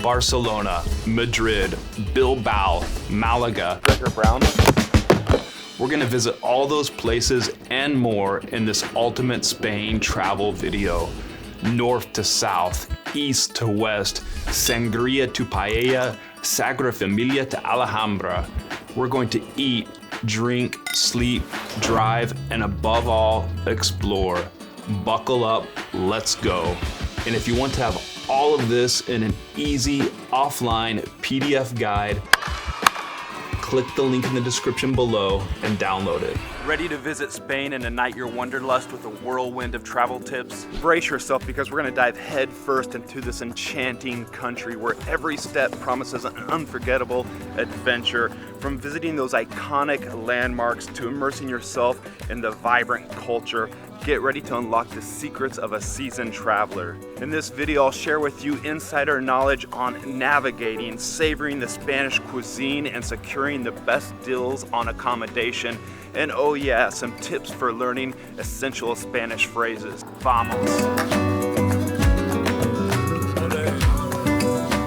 Barcelona, Madrid, Bilbao, Málaga. Brown. We're gonna visit all those places and more in this ultimate Spain travel video. North to south, east to west, sangria to paella, Sagrada Familia to Alhambra. We're going to eat, drink, sleep, drive, and above all, explore. Buckle up, let's go. And if you want to have all of this in an easy, offline PDF guide, click the link in the description below and download it. Ready to visit Spain and ignite your wanderlust with a whirlwind of travel tips? Brace yourself, because we're gonna dive head first into this enchanting country where every step promises an unforgettable adventure. From visiting those iconic landmarks to immersing yourself in the vibrant culture, get ready to unlock the secrets of a seasoned traveler. In this video, I'll share with you insider knowledge on navigating, savoring the Spanish cuisine, and securing the best deals on accommodation. And oh yeah, some tips for learning essential Spanish phrases. Vamos!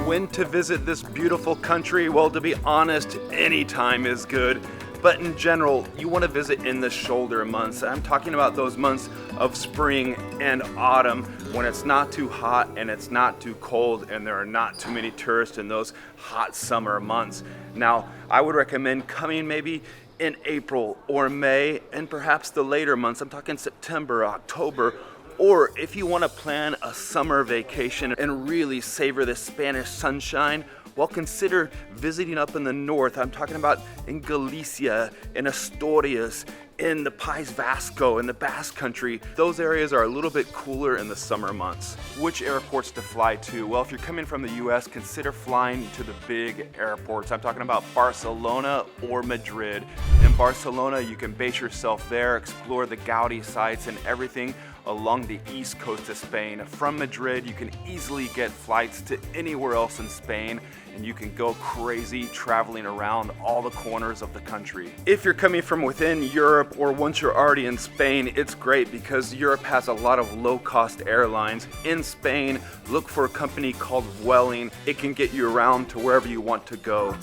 When to visit this beautiful country? Well, to be honest, any time is good. But in general, you want to visit in the shoulder months. I'm talking about those months of spring and autumn when it's not too hot and it's not too cold and there are not too many tourists in those hot summer months. Now, I would recommend coming maybe in April or May, and perhaps the later months. I'm talking September, October. Or if you want to plan a summer vacation and really savor the Spanish sunshine, well, consider visiting up in the north. I'm talking about in Galicia, in Asturias, in the País Vasco, in the Basque Country. Those areas are a little bit cooler in the summer months. Which airports to fly to? Well, if you're coming from the US, consider flying to the big airports. I'm talking about Barcelona or Madrid. In Barcelona, you can base yourself there, explore the Gaudi sites and everything along the east coast of Spain. From Madrid, you can easily get flights to anywhere else in Spain, and you can go crazy traveling around all the corners of the country. If you're coming from within Europe, or once you're already in Spain, it's great because Europe has a lot of low-cost airlines. In Spain, look for a company called Vueling. It can get you around to wherever you want to go.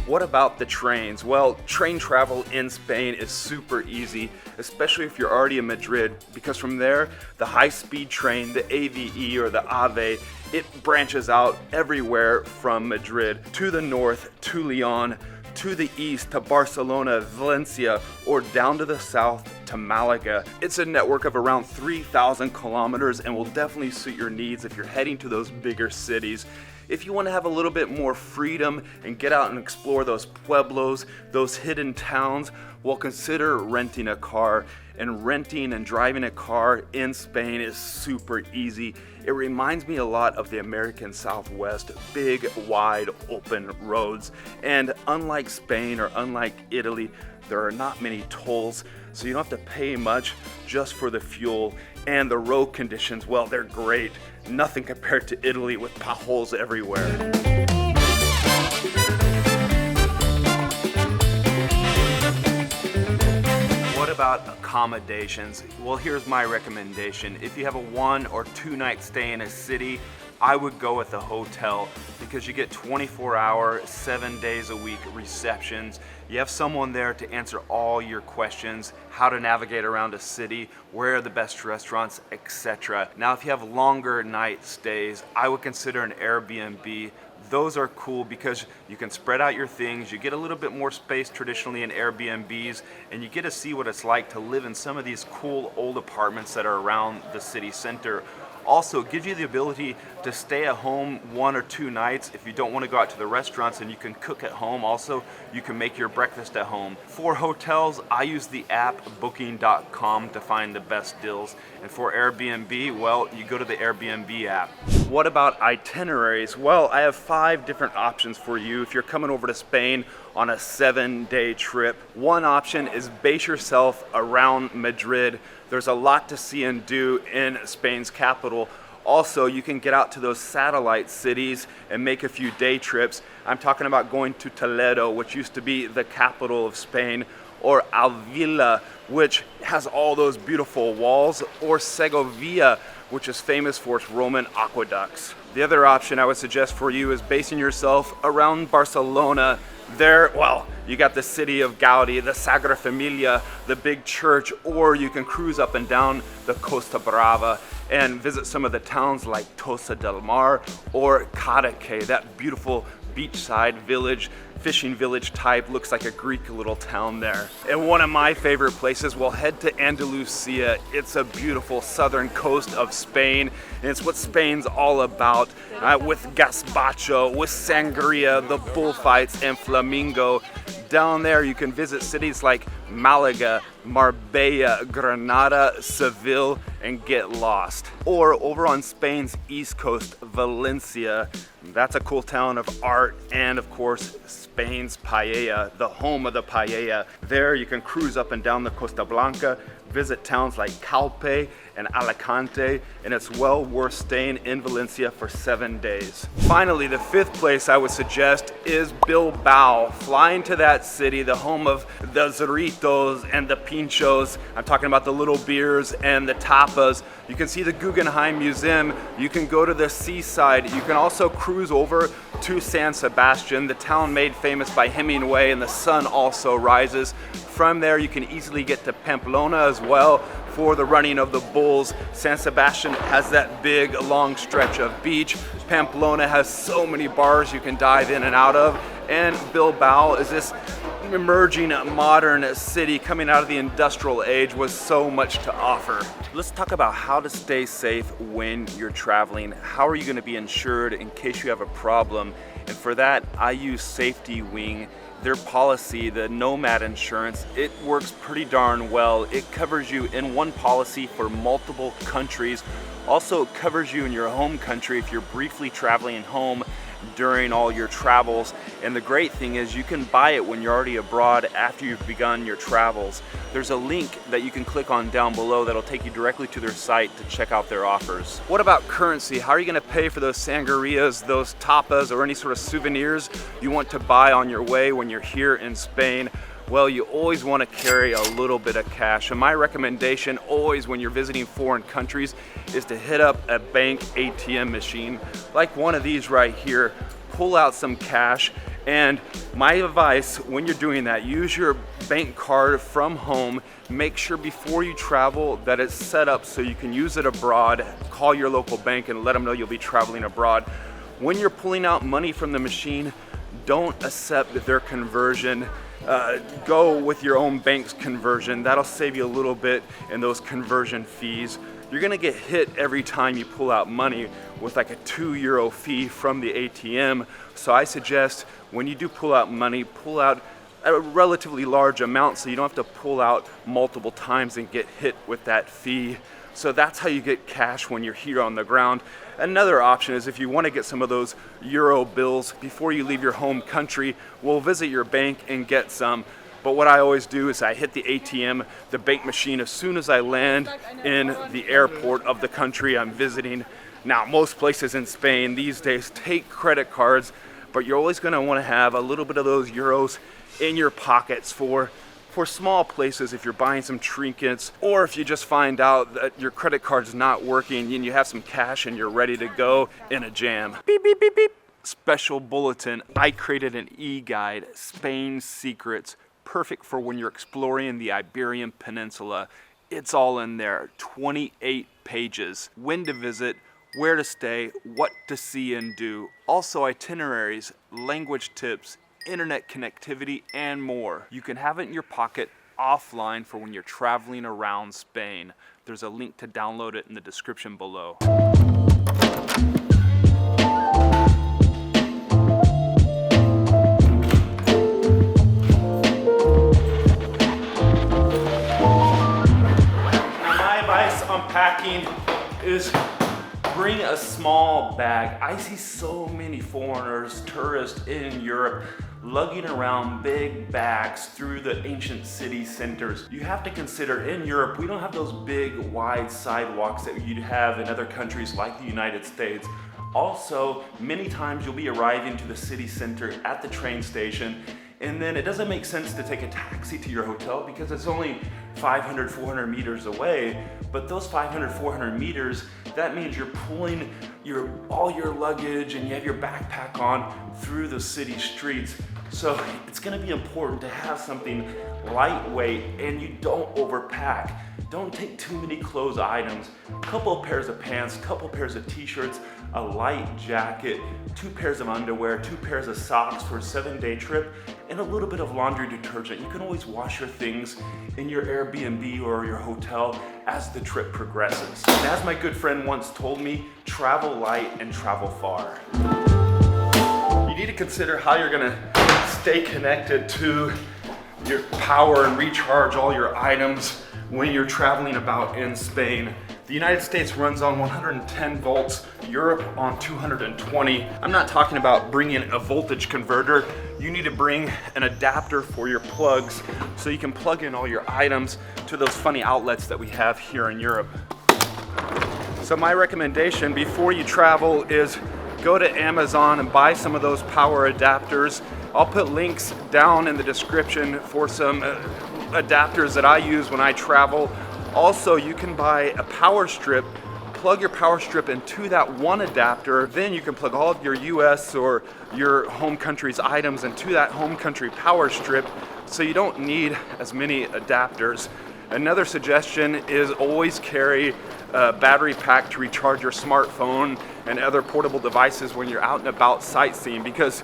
What about the trains? Well, train travel in Spain is super easy, especially if you're already in Madrid, because from there, the high-speed train, the AVE or the AVE, it branches out everywhere from Madrid to the north, to Lyon, to the east, to Barcelona, Valencia, or down to the south, to Malaga. It's a network of around 3,000 kilometers and will definitely suit your needs if you're heading to those bigger cities. If you want to have a little bit more freedom and get out and explore those pueblos, those hidden towns, well, consider renting a car. And renting and driving a car in Spain is super easy. It reminds me a lot of the American Southwest, big, wide, open roads. And unlike Spain or unlike Italy, there are not many tolls, so you don't have to pay much just for the fuel. And the road conditions, well, they're great. Nothing compared to Italy with potholes everywhere. What about accommodations? Well, here's my recommendation. If you have a 1 or 2 night stay in a city, I would go with a hotel because you get 24-hour, 7 days a week receptions. You have someone there to answer all your questions, how to navigate around a city, where are the best restaurants, etc. Now, if you have longer night stays, I would consider an Airbnb. Those are cool because you can spread out your things, you get a little bit more space traditionally in Airbnbs, and you get to see what it's like to live in some of these cool old apartments that are around the city center. Also, it gives you the ability to stay at home 1 or 2 nights if you don't want to go out to the restaurants, and you can cook at home. Also, you can make your breakfast at home. For hotels, I use the app booking.com to find the best deals. And for Airbnb, well, you go to the Airbnb app. What about itineraries? Well, I have 5 different options for you if you're coming over to Spain on a 7-day trip. One option is base yourself around Madrid. There's a lot to see and do in Spain's capital. Also, you can get out to those satellite cities and make a few day trips. I'm talking about going to Toledo, which used to be the capital of Spain, or Alvila, which has all those beautiful walls, or Segovia, which is famous for its Roman aqueducts. The other option I would suggest for you is basing yourself around Barcelona. There, well, you got the city of Gaudi, the Sagrada Familia, the big church, or you can cruise up and down the Costa Brava and visit some of the towns like Tossa del Mar or Cadaqués, that beautiful beachside village, fishing village type, looks like a Greek little town there. And one of my favorite places, we'll head to Andalusia. It's a beautiful southern coast of Spain, and it's what Spain's all about, with gazpacho, with sangria, the bullfights, and flamingo. Down there you can visit cities like Malaga, Marbella, Granada, Seville, and get lost. Or over on Spain's east coast, Valencia. That's a cool town of art and, of course, Spain's paella, the home of the paella. There you can cruise up and down the Costa Blanca, visit towns like Calpe and Alicante, and it's well worth staying in Valencia for 7 days. Finally, the fifth place I would suggest is Bilbao. Flying to that city, the home of the Zorritos and the Pinchos. I'm talking about the little beers and the tapas. You can see the Guggenheim Museum. You can go to the seaside. You can also cruise over to San Sebastian, the town made famous by Hemingway, and the sun also rises. From there, you can easily get to Pamplona as well for the running of the bulls. San Sebastian has that big, long stretch of beach. Pamplona has so many bars you can dive in and out of. And Bilbao is this emerging modern city coming out of the industrial age with so much to offer. Let's talk about how to stay safe when you're traveling. How are you going to be insured in case you have a problem? And for that, I use Safety Wing. Their policy, the Nomad insurance, it works pretty darn well. It covers you in one policy for multiple countries. Also, it covers you in your home country if you're briefly traveling home during all your travels. And the great thing is you can buy it when you're already abroad after you've begun your travels. There's a link that you can click on down below that'll take you directly to their site to check out their offers. What about currency? How are you gonna pay for those sangrias, those tapas, or any sort of souvenirs you want to buy on your way when you're here in Spain? Well, you always want to carry a little bit of cash. And my recommendation always when you're visiting foreign countries is to hit up a bank ATM machine, like one of these right here. Pull out some cash, and my advice when you're doing that, use your bank card from home. Make sure before you travel that it's set up so you can use it abroad. Call your local bank and let them know you'll be traveling abroad. When you're pulling out money from the machine, don't accept their conversion. Go with your own bank's conversion. That'll save you a little bit in those conversion fees. You're gonna get hit every time you pull out money with like a €2 fee from the ATM. So I suggest when you do pull out money, pull out a relatively large amount so you don't have to pull out multiple times and get hit with that fee. So that's how you get cash when you're here on the ground. Another option is if you want to get some of those euro bills before you leave your home country, we'll visit your bank and get some. But what I always do is I hit the ATM, the bank machine, as soon as I land in the airport of the country I'm visiting. Now, most places in Spain these days take credit cards, but you're always going to want to have a little bit of those euros in your pockets for small places, if you're buying some trinkets, or if you just find out that your credit card's not working and you have some cash and you're ready to go in a jam. Beep, beep, beep, beep. Special bulletin. I created an e-guide, Spain Secrets, perfect for when you're exploring the Iberian Peninsula. It's all in there, 28 pages. When to visit, where to stay, what to see and do. Also itineraries, language tips, internet connectivity, and more. You can have it in your pocket offline for when you're traveling around Spain. There's a link to download it in the description below. My advice on packing is bring a small bag. I see so many foreigners, tourists in Europe, lugging around big bags through the ancient city centers. You have to consider in Europe, we don't have those big wide sidewalks that you'd have in other countries like the United States. Also, many times you'll be arriving to the city center at the train station And then it doesn't make sense to take a taxi to your hotel because it's only 500, 400 meters away. But those 500, 400 meters, that means you're pulling all your luggage and you have your backpack on through the city streets. So it's gonna be important to have something lightweight and you don't overpack. Don't take too many clothes items. A couple of pairs of pants, a couple of pairs of t-shirts, a light jacket, 2 pairs of underwear, 2 pairs of socks for a 7-day trip, and a little bit of laundry detergent. You can always wash your things in your Airbnb or your hotel as the trip progresses. And as my good friend once told me, travel light and travel far. You need to consider how you're gonna stay connected to your power and recharge all your items when you're traveling about in Spain. The United States runs on 110 volts, Europe on 220. I'm not talking about bringing a voltage converter. You need to bring an adapter for your plugs so you can plug in all your items to those funny outlets that we have here in Europe. So my recommendation before you travel is go to Amazon and buy some of those power adapters. I'll put links down in the description for some adapters that I use when I travel. Also, you can buy a power strip, plug your power strip into that one adapter, then you can plug all of your US or your home country's items into that home country power strip so you don't need as many adapters. Another suggestion is always carry a battery pack to recharge your smartphone and other portable devices when you're out and about sightseeing, because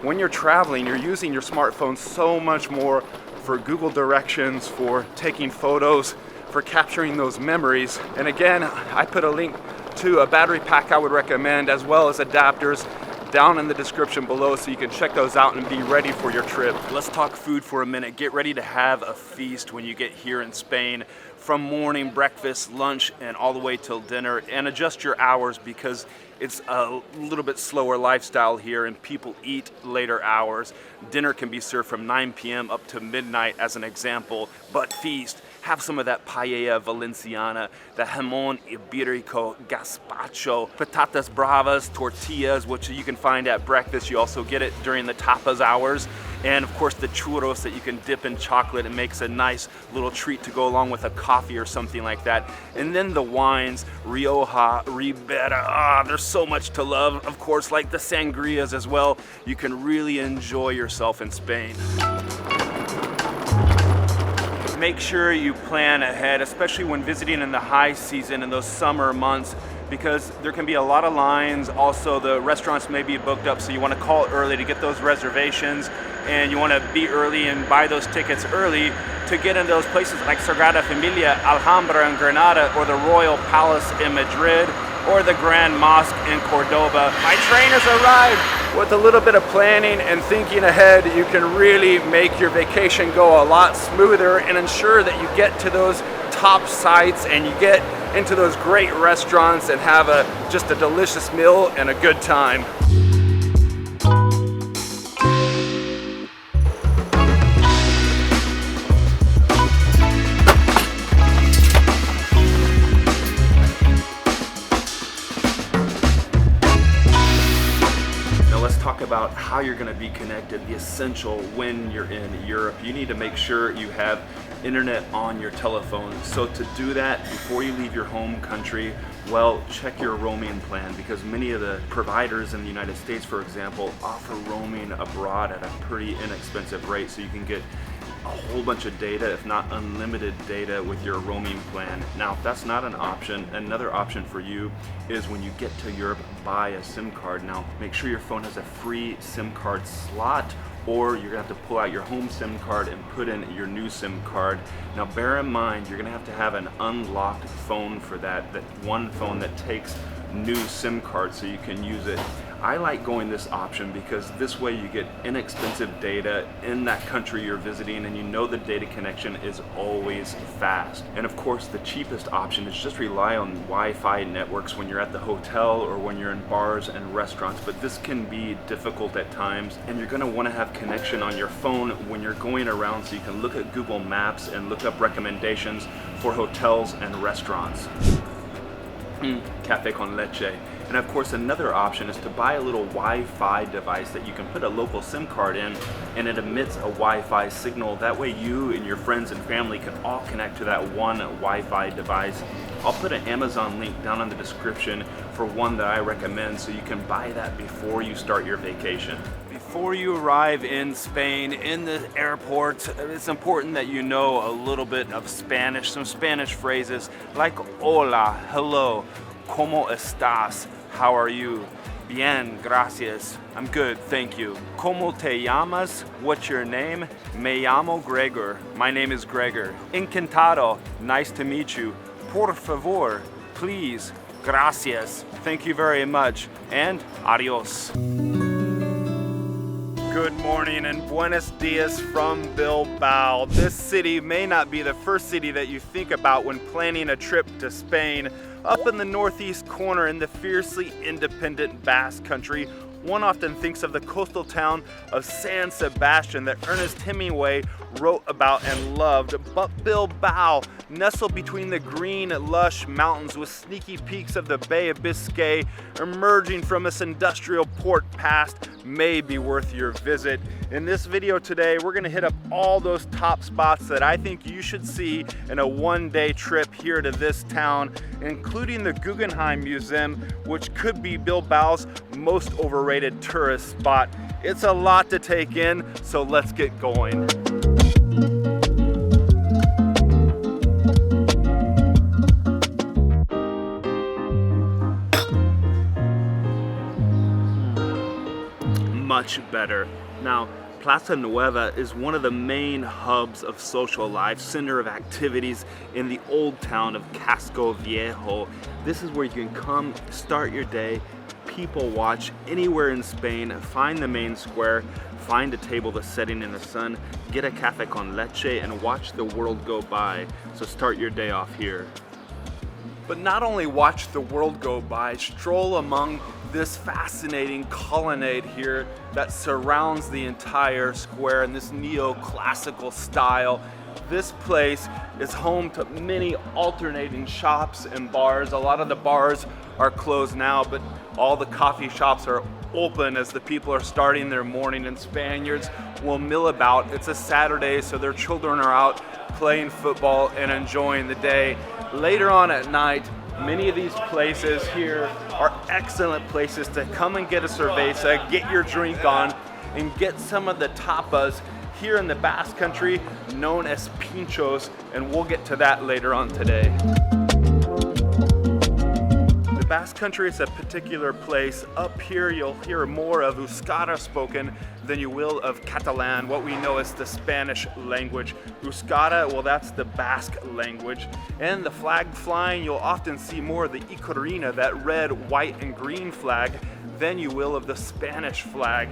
when you're traveling, you're using your smartphone so much more for Google directions, for taking photos, for capturing those memories. And again, I put a link to a battery pack I would recommend as well as adapters down in the description below so you can check those out and be ready for your trip. Let's talk food for a minute. Get ready to have a feast when you get here in Spain, from morning, breakfast, lunch, and all the way till dinner. And adjust your hours because it's a little bit slower lifestyle here and people eat later hours. Dinner can be served from 9 p.m. up to midnight as an example, but feast. Have some of that paella valenciana, the jamón ibérico, gazpacho, patatas bravas, tortillas, which you can find at breakfast. You also get it during the tapas hours. And of course the churros that you can dip in chocolate and makes a nice little treat to go along with a coffee or something like that. And then the wines, Rioja, Ribera, there's so much to love. Of course, like the sangrias as well. You can really enjoy yourself in Spain. Make sure you plan ahead, especially when visiting in the high season in those summer months, because there can be a lot of lines. Also, the restaurants may be booked up, so you want to call early to get those reservations, and you want to be early and buy those tickets early to get into those places like Sagrada Familia, Alhambra in Granada, or the Royal Palace in Madrid, or the Grand Mosque in Cordoba. My train has arrived! With a little bit of planning and thinking ahead, you can really make your vacation go a lot smoother and ensure that you get to those top sites and you get into those great restaurants and have just a delicious meal and a good time. About how you're going to be connected, the essential when you're in Europe. You need to make sure you have internet on your telephone. So to do that before you leave your home country, well, check your roaming plan, because many of the providers in the United States, for example, offer roaming abroad at a pretty inexpensive rate, so you can get a whole bunch of data, if not unlimited data, with your roaming plan. Now, if that's not an option, another option for you is when you get to Europe, buy a SIM card. Now, make sure your phone has a free SIM card slot, or you're gonna have to pull out your home SIM card and put in your new SIM card. Now, bear in mind, you're gonna have an unlocked phone for that one phone that takes new SIM cards so you can use it. I like going this option because this way you get inexpensive data in that country you're visiting, and you know the data connection is always fast. And of course, the cheapest option is just rely on Wi-Fi networks when you're at the hotel or when you're in bars and restaurants, but this can be difficult at times, and you're going to want to have connection on your phone when you're going around so you can look at Google Maps and look up recommendations for hotels and restaurants. Café con leche. And of course, another option is to buy a little Wi-Fi device that you can put a local SIM card in, and it emits a Wi-Fi signal. That way you and your friends and family can all connect to that one Wi-Fi device. I'll put an Amazon link down in the description for one that I recommend, so you can buy that before you start your vacation. Before you arrive in Spain, in the airport, it's important that you know a little bit of Spanish, some Spanish phrases like hola, hello, ¿cómo estás? How are you? Bien, gracias. I'm good, thank you. ¿Cómo te llamas? What's your name? Me llamo Gregor. My name is Gregor. Encantado. Nice to meet you. Por favor. Please. Gracias. Thank you very much. And adios. Good morning and buenos dias from Bilbao. This city may not be the first city that you think about when planning a trip to Spain. Up in the northeast corner in the fiercely independent Basque Country, one often thinks of the coastal town of San Sebastian that Ernest Hemingway wrote about and loved. But Bilbao, nestled between the green, lush mountains with sneaky peaks of the Bay of Biscay emerging from its industrial port past, may be worth your visit. In this video today, we're gonna hit up all those top spots that I think you should see in a one-day trip here to this town, including the Guggenheim Museum, which could be Bilbao's most overrated tourist spot. It's a lot to take in, so let's get going. Much better. Now, Plaza Nueva is one of the main hubs of social life, center of activities in the old town of Casco Viejo. This is where you can come, start your day, people watch anywhere in Spain, find the main square, find a table that's setting in the sun, get a café con leche, and watch the world go by. So start your day off here. But not only watch the world go by, stroll among this fascinating colonnade here that surrounds the entire square in this neoclassical style. This place is home to many alternating shops and bars. A lot of the bars are closed now, but all the coffee shops are open as the people are starting their morning, and Spaniards will mill about. It's a Saturday, so their children are out playing football and enjoying the day. Later on at night, many of these places here are excellent places to come and get a cerveza, get your drink on, and get some of the tapas here in the Basque Country known as pinchos, and we'll get to that later on today. The Basque Country is a particular place. Up here you'll hear more of Euskara spoken than you will of Catalan, what we know as the Spanish language. Euskara, well, that's the Basque language. And the flag flying, you'll often see more of the Icorina, that red, white, and green flag, than you will of the Spanish flag.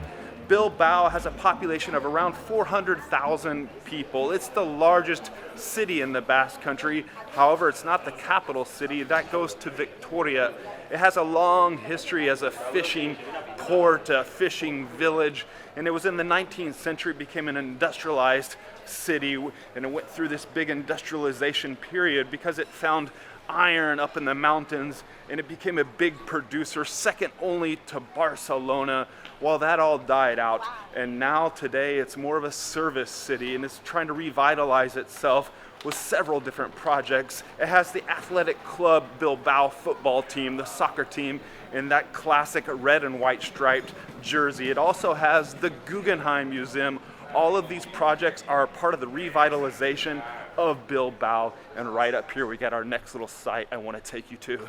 Bilbao has a population of around 400,000 people. It's the largest city in the Basque Country. However, it's not the capital city. That goes to Victoria. It has a long history as a fishing port, a fishing village, and it was in the 19th century it became an industrialized city, and it went through this big industrialization period because it found iron up in the mountains, and it became a big producer, second only to Barcelona. Well, that all died out, and now today it's more of a service city, and it's trying to revitalize itself with several different projects. It has the athletic club Bilbao football team, the soccer team, in that classic red and white striped jersey. It also has the Guggenheim Museum. All of these projects are part of the revitalization of Bilbao, and right up here we got our next little site I want to take you to.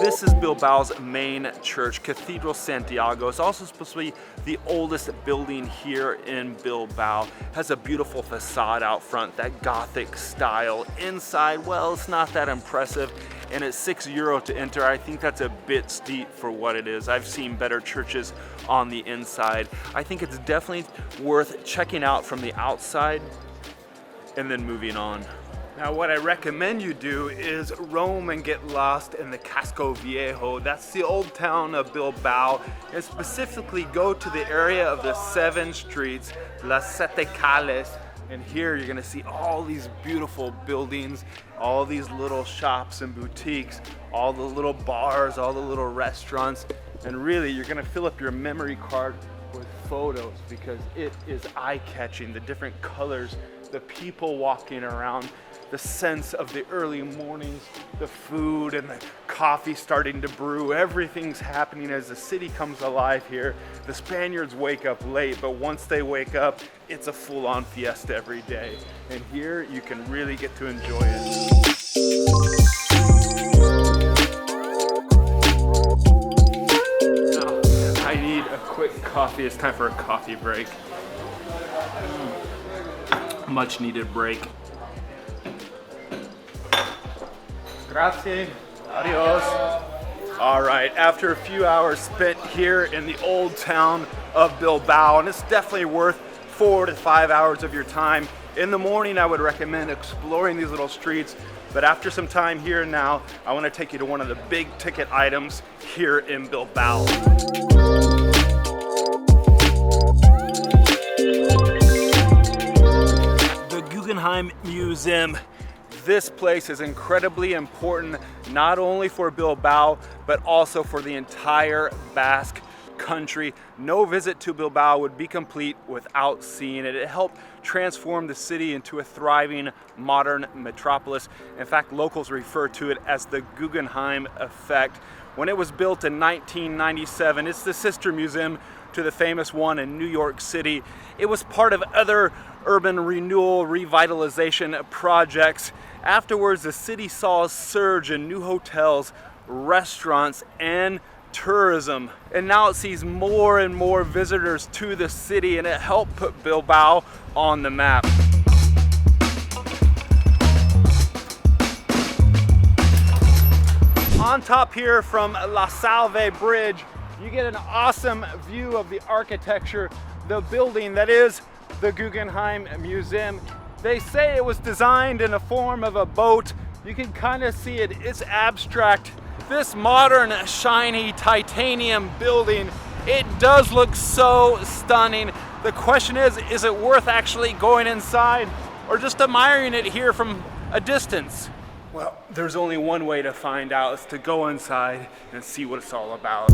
This is Bilbao's main church, Cathedral Santiago. It's also supposed to be the oldest building here in Bilbao. It has a beautiful facade out front, that Gothic style. Inside, well, it's not that impressive, and it's €6 to enter. I think that's a bit steep for what it is. I've seen better churches on the inside. I think it's definitely worth checking out from the outside and then moving on. Now, what I recommend you do is roam and get lost in the Casco Viejo. That's the old town of Bilbao, and specifically go to the area of the 7 streets, Las Sete Calles, And here you're gonna see all these beautiful buildings, all these little shops and boutiques, all the little bars, all the little restaurants. And really, you're gonna fill up your memory card with photos because it is eye-catching. The different colors, the people walking around, the sense of the early mornings, the food and the coffee starting to brew. Everything's happening as the city comes alive here. The Spaniards wake up late, but once they wake up, it's a full-on fiesta every day. And here you can really get to enjoy it. Now, I need a quick coffee. It's time for a coffee break. Much needed break. Grazie. Adios. All right, after a few hours spent here in the old town of Bilbao, and it's definitely worth 4 to 5 hours of your time. In the morning, I would recommend exploring these little streets, but after some time here now, I want to take you to one of the big ticket items here in Bilbao. The Guggenheim Museum. This place is incredibly important, not only for Bilbao, but also for the entire Basque country. No visit to Bilbao would be complete without seeing it. It helped transform the city into a thriving modern metropolis. In fact, locals refer to it as the Guggenheim effect. When it was built in 1997, it's the sister museum to the famous one in New York City. It was part of other urban renewal revitalization projects. Afterwards, the city saw a surge in new hotels, restaurants, and tourism. And now it sees more and more visitors to the city, and it helped put Bilbao on the map. On top here from La Salve Bridge, you get an awesome view of the architecture, the building that is the Guggenheim Museum. They say it was designed in the form of a boat. You can kind of see it, it's abstract. This modern, shiny titanium building, it does look so stunning. The question is it worth actually going inside or just admiring it here from a distance? Well, there's only one way to find out, is to go inside and see what it's all about.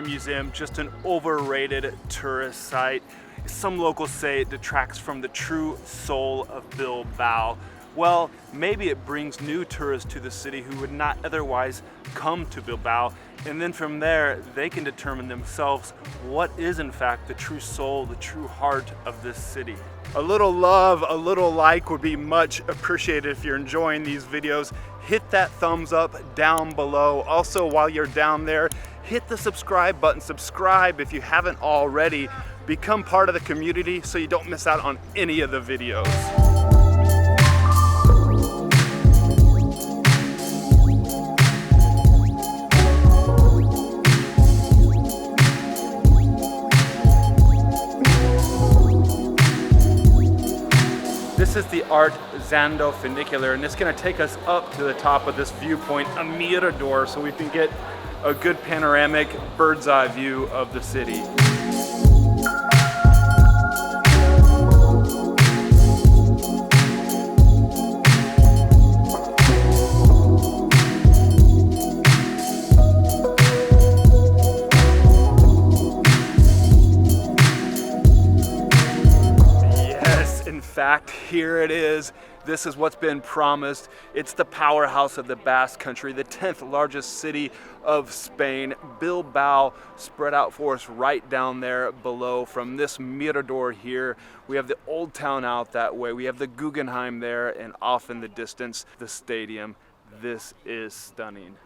Museum, just an overrated tourist site. Some locals say it detracts from the true soul of Bilbao. Well, maybe it brings new tourists to the city who would not otherwise come to Bilbao, and then from there they can determine themselves what is in fact the true soul, the true heart of this city. A little love, a little like would be much appreciated if you're enjoying these videos. Hit that thumbs up down below. Also, while you're down there, hit the subscribe button. Subscribe if you haven't already. Become part of the community so you don't miss out on any of the videos. This is the Art Zando funicular, and it's going to take us up to the top of this viewpoint, a mirador, so we can get a good panoramic bird's eye view of the city. In fact, here it is. This is what's been promised. It's the powerhouse of the Basque country, the 10th largest city of Spain. Bilbao spread out for us right down there below from this mirador here. We have the old town out that way. We have the Guggenheim there, and off in the distance, the stadium. This is stunning.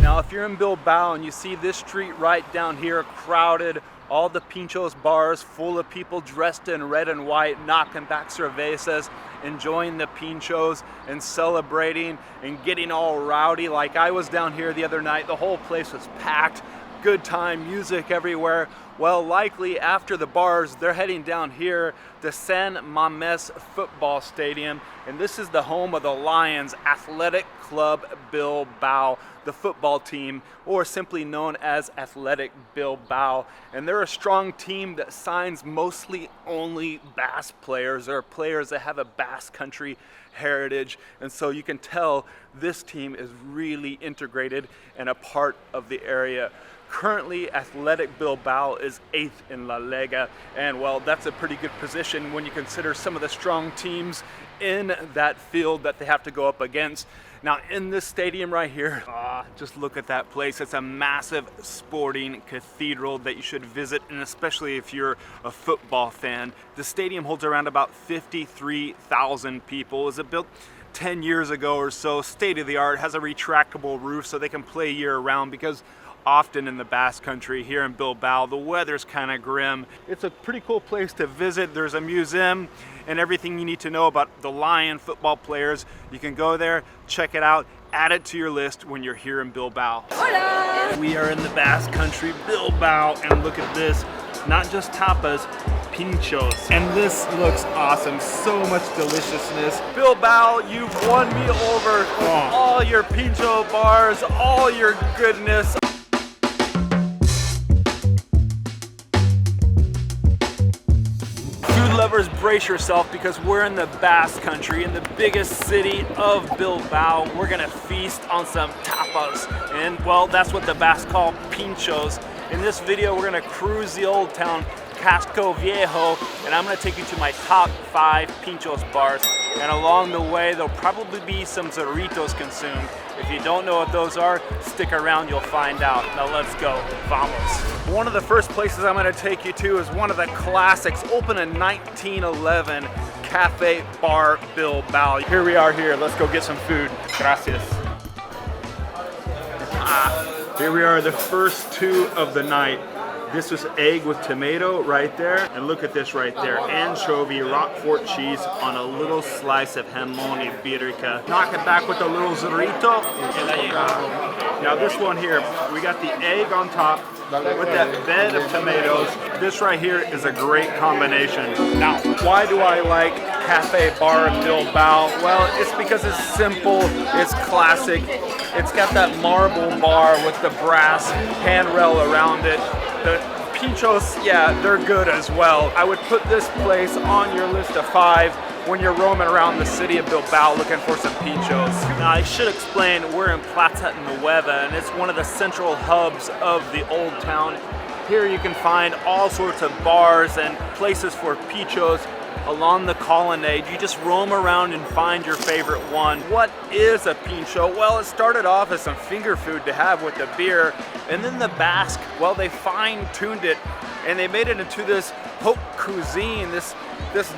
Now, if you're in Bilbao and you see this street right down here crowded, all the pinchos bars full of people dressed in red and white, knocking back cervezas, enjoying the pinchos and celebrating and getting all rowdy. Like I was down here the other night, the whole place was packed, good time, music everywhere. Well, likely after the bars, they're heading down here to San Mamés Football Stadium, and this is the home of the Lions Athletic Club Bilbao, the football team, or simply known as Athletic Bilbao. And they're a strong team that signs mostly only Basque players, or players that have a Basque country heritage. And so you can tell this team is really integrated and a part of the area. Currently, Athletic Bilbao is 8th in La Liga, and well, that's a pretty good position when you consider some of the strong teams in that field that they have to go up against. Now, in this stadium right here, just look at that place. It's a massive sporting cathedral that you should visit, and especially if you're a football fan. The stadium holds around about 53,000 people. It was built 10 years ago or so, state of the art, has a retractable roof so they can play year round, because often in the Basque Country here in Bilbao, the weather's kind of grim. It's a pretty cool place to visit. There's a museum and everything you need to know about the Lion football players. You can go there, check it out, add it to your list when you're here in Bilbao. Hola! We are in the Basque Country, Bilbao, and look at this. Not just tapas, pinchos. And this looks awesome, so much deliciousness. Bilbao, you've won me over with all your pincho bars, all your goodness. Lovers, brace yourself, because we're in the Basque Country, in the biggest city of Bilbao. We're gonna feast on some tapas, and well, that's what the Basques call pinchos. In this video, we're gonna cruise the old town, Casco Viejo, and I'm gonna take you to my top 5 pinchos bars. And along the way, there'll probably be some zorritos consumed. If you don't know what those are, stick around, you'll find out. Now let's go, vamos. One of the first places I'm gonna take you to is one of the classics, opened in 1911, Cafe Bar Bilbao. Here we are here, let's go get some food. Gracias. Here we are, the first 2 of the night. This was egg with tomato right there, and look at this right there, anchovy, Roquefort cheese on a little slice of Jamón ibérico. Knock it back with a little zorrito. Now this one here, we got the egg on top with that bed of tomatoes. This right here is a great combination. Now, why do I like Cafe Bar Bilbao? Well, it's because it's simple, it's classic. It's got that marble bar with the brass handrail around it. The pinchos, yeah, they're good as well. I would put this place on your list of 5 when you're roaming around the city of Bilbao looking for some pinchos. Now, I should explain, we're in Plaza Nueva, and it's one of the central hubs of the old town. Here you can find all sorts of bars and places for pinchos along the colonnade. You just roam around and find your favorite one. What is a pincho? Well, it started off as some finger food to have with the beer, and then the Basque, well, they fine-tuned it and they made it into this haute cuisine, this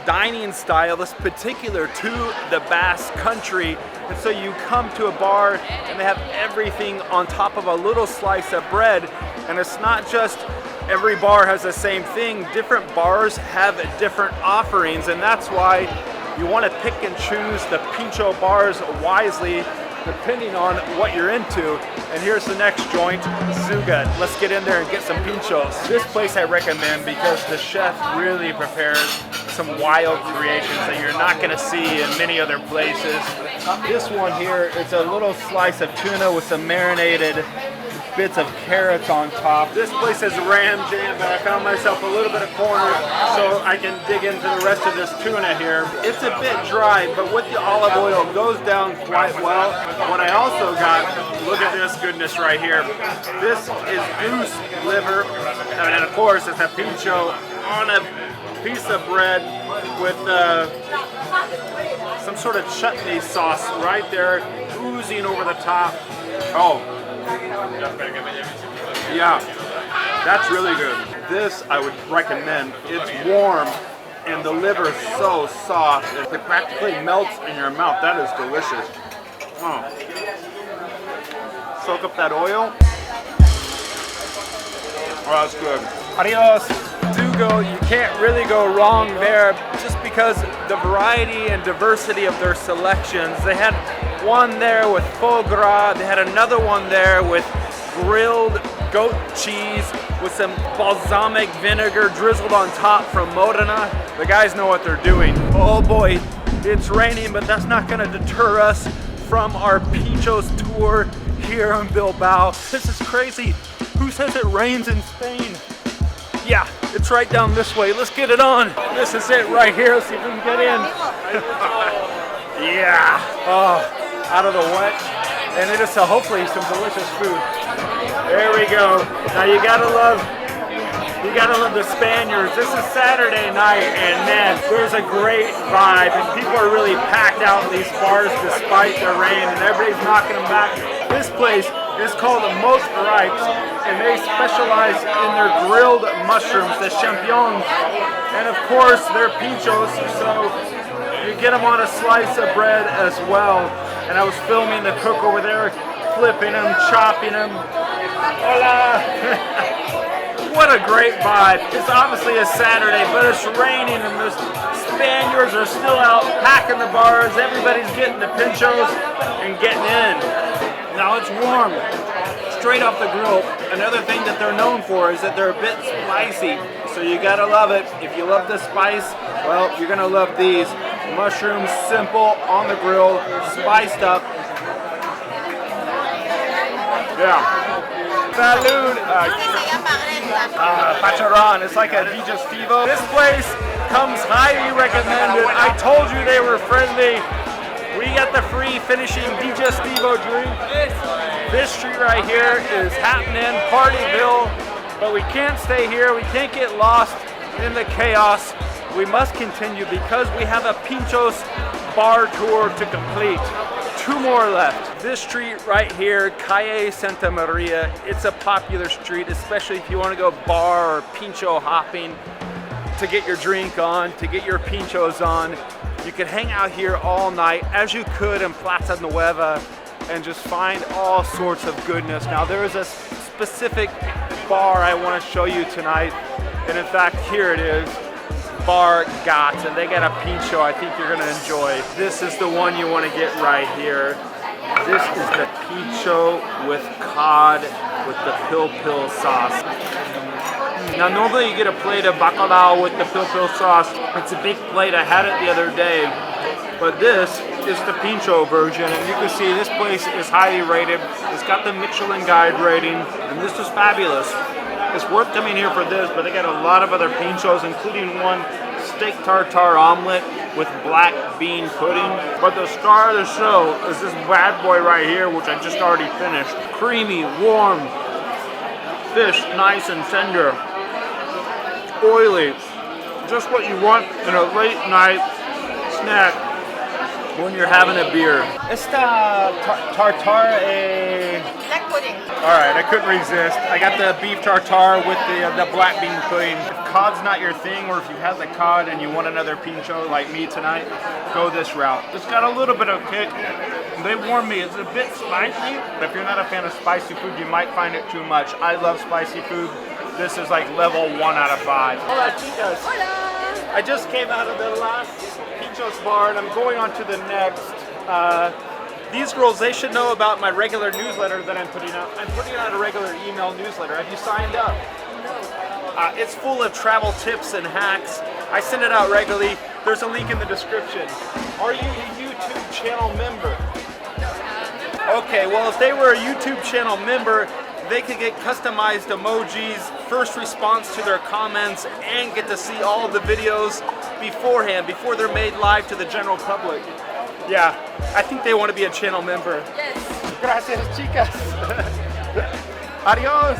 dining style that's particular to the Basque Country. And so you come to a bar and they have everything on top of a little slice of bread, and it's not just every bar has the same thing. Different bars have different offerings, and that's why you want to pick and choose the pincho bars wisely depending on what you're into. And here's the next joint, Zuga. Let's get in there and get some pinchos. This place I recommend because the chef really prepares some wild creations that you're not going to see in many other places. This one here, it's a little slice of tuna with some marinated bits of carrots on top. This place has ram jam, but I found myself a little bit of corner so I can dig into the rest of this tuna here. It's a bit dry, but with the olive oil it goes down quite well. What I also got, look at this goodness right here. This is goose liver, and of course it's a pincho on a piece of bread with some sort of chutney sauce right there, oozing over the top. Oh, yeah, that's really good. This I would recommend. It's warm and the liver is so soft. It practically melts in your mouth. That is delicious. Oh. Soak up that oil. Oh, that's good. Adios. Dugo, you can't really go wrong there just because the variety and diversity of their selections. They had one there with foie gras, they had another one there with grilled goat cheese with some balsamic vinegar drizzled on top from Modena. The guys know what they're doing. Oh boy, it's raining, but that's not gonna deter us from our Pinchos tour here in Bilbao. This is crazy. Who says it rains in Spain? Yeah, it's right down this way. Let's get it on. This is it right here. Let's see if we can get in. Yeah. Oh, out of the wet. And it is hopefully some delicious food. There we go. Now you gotta love the Spaniards. This is Saturday night, and man, there's a great vibe, and people are really packed out in these bars despite the rain, and everybody's knocking them back. This place is called Most Ripes, and they specialize in their grilled mushrooms, the champignons, and of course their pinchos. So you get them on a slice of bread as well. And I was filming the cook over there, flipping them, chopping them. Hola! What a great vibe. It's obviously a Saturday, but it's raining and the Spaniards are still out packing the bars. Everybody's getting the pinchos and getting in. Now it's warm, straight off the grill. Another thing that they're known for is that they're a bit spicy. So you gotta love it. If you love the spice, well, you're gonna love these. Mushrooms, simple, on the grill, spiced up. Yeah. Salud. Pacharan. It's like a digestivo. This place comes highly recommended. I told you they were friendly. We got the free finishing digestivo drink. This street right here is happening, Partyville, but we can't stay here. We can't get lost in the chaos. We must continue because we have a Pinchos bar tour to complete. 2 more left. This street right here, Calle Santa Maria, it's a popular street, especially if you want to go bar or pincho hopping to get your drink on, to get your pinchos on. You could hang out here all night as you could in Plaza Nueva and just find all sorts of goodness. Now there is a specific bar I want to show you tonight, and in fact here it is. Bar Gats, and they got a pincho I think you're gonna enjoy. This is the one you want to get right here. This is the pincho with cod with the pil-pil sauce. Now normally you get a plate of bacalao with the pil-pil sauce. It's a big plate, I had it the other day. But this is the pincho version, and you can see this place is highly rated. It's got the Michelin Guide rating, and this is fabulous. It's worth coming here for this, but they got a lot of other pinchos, including one steak tartare omelet with black bean pudding. But the star of the show is this bad boy right here, which I just already finished. Creamy, warm fish, nice and tender, oily. Just what you want in a late night snack when you're having a beer. Esta tartare Black pudding. All right, I couldn't resist. I got the beef tartare with the black bean pudding. If cod's not your thing, or if you have the cod and you want another pincho like me tonight, go this route. It's got a little bit of kick. They warned me, it's a bit spicy. If you're not a fan of spicy food, you might find it too much. I love spicy food. This is like level 1 out of 5. Hola, chicas. Hola. I just came out of the last Pinchos bar and I'm going on to the next. These girls, they should know about my regular newsletter that I'm putting out. I'm putting out a regular email newsletter. Have you signed up? No. It's full of travel tips and hacks. I send it out regularly. There's a link in the description. Are you a YouTube channel member? Okay, well if they were a YouTube channel member, they could get customized emojis, first response to their comments, and get to see all of the videos beforehand, before they're made live to the general public. Yeah, I think they want to be a channel member. Yes. Gracias, chicas. Adios.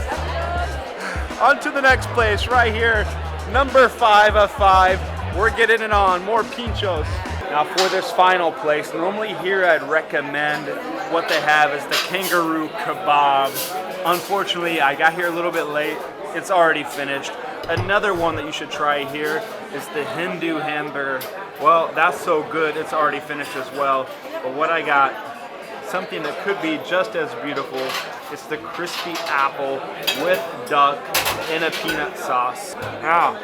On to the next place right here, number 5 of 5. We're getting it on, more pinchos. Now for this final place, normally here I'd recommend what they have is the kangaroo kebab. Unfortunately, I got here a little bit late. It's already finished. Another one that you should try here is the Hindu hamburger. Well, that's so good, it's already finished as well. But what I got, something that could be just as beautiful, it's the crispy apple with duck in a peanut sauce. Now,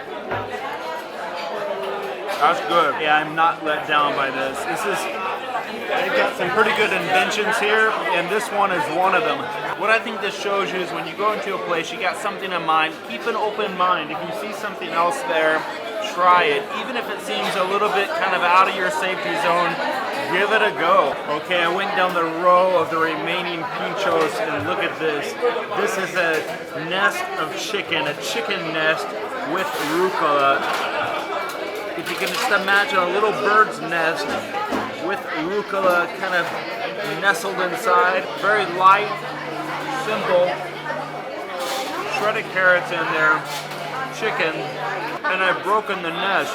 That's good. Yeah, I'm not let down by this. They've got some pretty good inventions here, and this one is one of them. What I think this shows you is when you go into a place, you got something in mind, keep an open mind. If you see something else there, try it. Even if it seems a little bit kind of out of your safety zone, give it a go. Okay, I went down the row of the remaining pinchos, and look at this. This is a nest of chicken, a chicken nest with rucola. If you can just imagine a little bird's nest with rucola kind of nestled inside. Very light, simple. Shredded carrots in there, chicken, and I've broken the nest.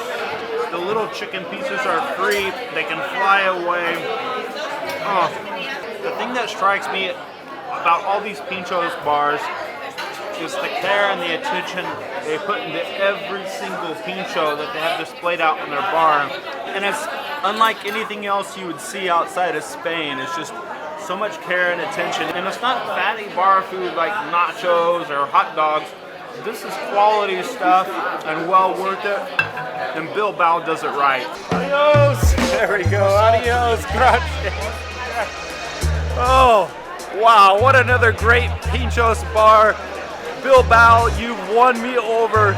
The little chicken pieces are free, they can fly away. Oh, the thing that strikes me about all these pinchos bars is the care and the attention they put into every single pincho that they have displayed out in their bar. And it's unlike anything else you would see outside of Spain. It's just so much care and attention. And it's not fatty bar food like nachos or hot dogs. This is quality stuff and well worth it. And Bilbao does it right. Adios! There we go. Adios. Gracias. Oh, wow. What another great pinchos bar. Bilbao, you've won me over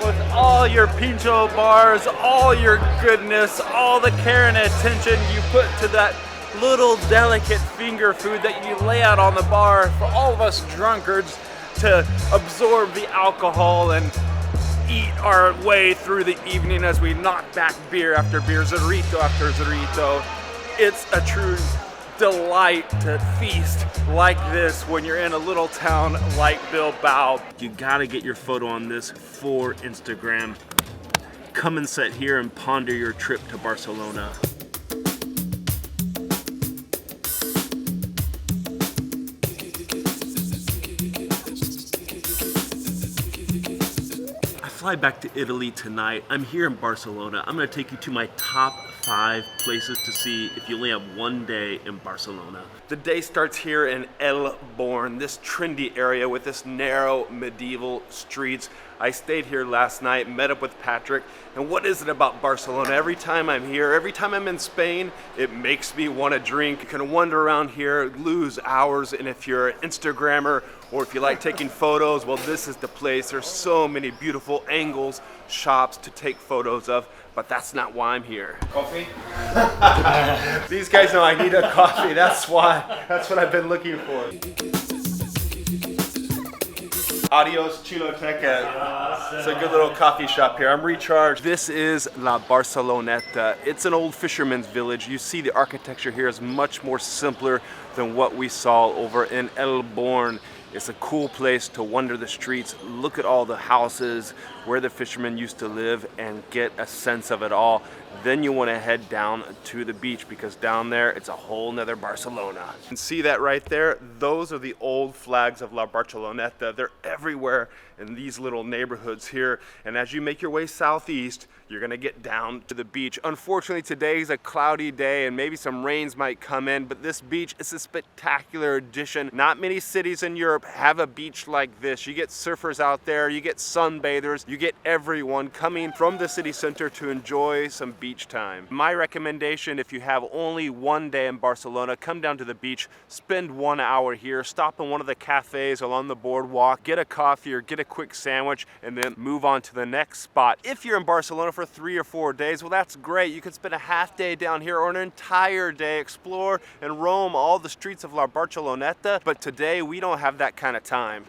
with all your pincho bars, all your goodness, all the care and attention you put to that little delicate finger food that you lay out on the bar for all of us drunkards to absorb the alcohol and eat our way through the evening as we knock back beer after beer, Zorrito after Zorrito. It's a true delight to feast like this when you're in a little town like Bilbao. You gotta get your photo on this for Instagram. Come and sit here and ponder your trip to Barcelona. I fly back to Italy tonight. I'm here in Barcelona. I'm gonna take you to my top 5 places to see if you only have one day in Barcelona. The day starts here in El Born, this trendy area with this narrow medieval streets. I stayed here last night, met up with Patrick, and what is it about Barcelona? Every time I'm here, every time I'm in Spain, it makes me want to drink. You can wander around here, lose hours, and if you're an Instagrammer or if you like taking photos, well, this is the place. There's so many beautiful angles, shops to take photos of, but that's not why I'm here. Coffee? These guys know I need a coffee, that's why. That's what I've been looking for. Adios Chiloteca. It's a good little coffee shop here. I'm recharged. This is La Barceloneta. It's an old fisherman's village. You see the architecture here is much more simpler than what we saw over in El Born. It's a cool place to wander the streets, look at all the houses where the fishermen used to live and get a sense of it all. Then you want to head down to the beach because down there it's a whole nother Barcelona. You can see that right there. Those are the old flags of La Barceloneta. They're everywhere in these little neighborhoods here. And as you make your way southeast, you're gonna get down to the beach. Unfortunately, today's a cloudy day and maybe some rains might come in, but this beach is a spectacular addition. Not many cities in Europe have a beach like this. You get surfers out there, you get sunbathers, you get everyone coming from the city center to enjoy some beach time. My recommendation, if you have only one day in Barcelona, come down to the beach, spend 1 hour here, stop in one of the cafes along the boardwalk, get a coffee or get a quick sandwich, and then move on to the next spot. If you're in Barcelona for 3 or 4 days, well, that's great. You can spend a half day down here or an entire day, explore and roam all the streets of La Barceloneta, but today we don't have that kind of time.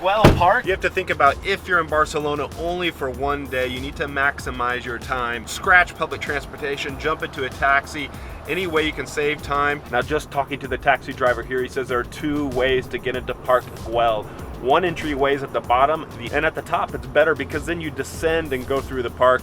Well Park. You have to think about if you're in Barcelona only for 1 day, you need to maximize your time. Scratch public transportation, jump into a taxi, any way you can save time. Now just talking to the taxi driver here, he says there are 2 ways to get into Park Güell. One entryway is at the bottom, and at the top it's better because then you descend and go through the park.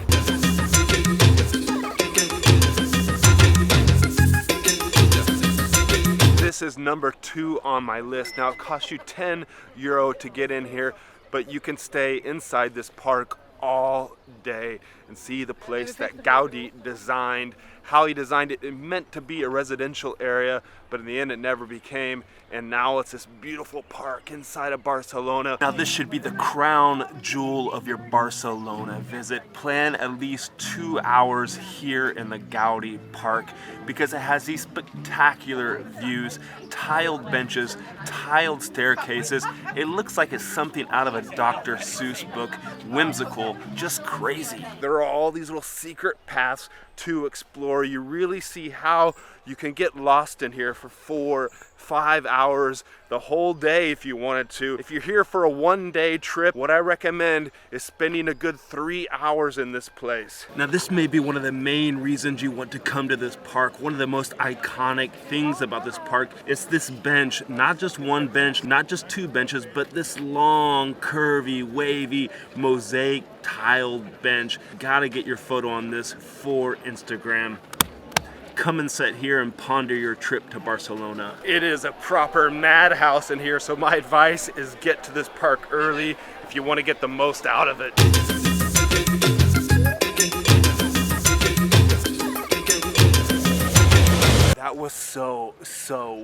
This is number 2 on my list. Now it costs you €10 to get in here, but you can stay inside this park all day. and see the place that Gaudi designed. How he designed it, it meant to be a residential area, but in the end it never became, and now it's this beautiful park inside of Barcelona. Now this should be the crown jewel of your Barcelona visit. Plan at least 2 hours here in the Gaudi Park because it has these spectacular views, tiled benches, tiled staircases. It looks like it's something out of a Dr. Seuss book, whimsical, just crazy. There are all these little secret paths to explore. You really see how you can get lost in here for 4-5 hours, the whole day if you wanted to. If you're here for a one-day trip, what I recommend is spending a good 3 hours in this place. Now this may be one of the main reasons you want to come to this park. One of the most iconic things about this park is this bench. Not just one bench, not just two benches, but this long, curvy, wavy, mosaic tiled bench. Gotta get your photo on this for Instagram. Come and sit here and ponder your trip to Barcelona. It is a proper madhouse in here, so my advice is get to this park early if you want to get the most out of it. That was so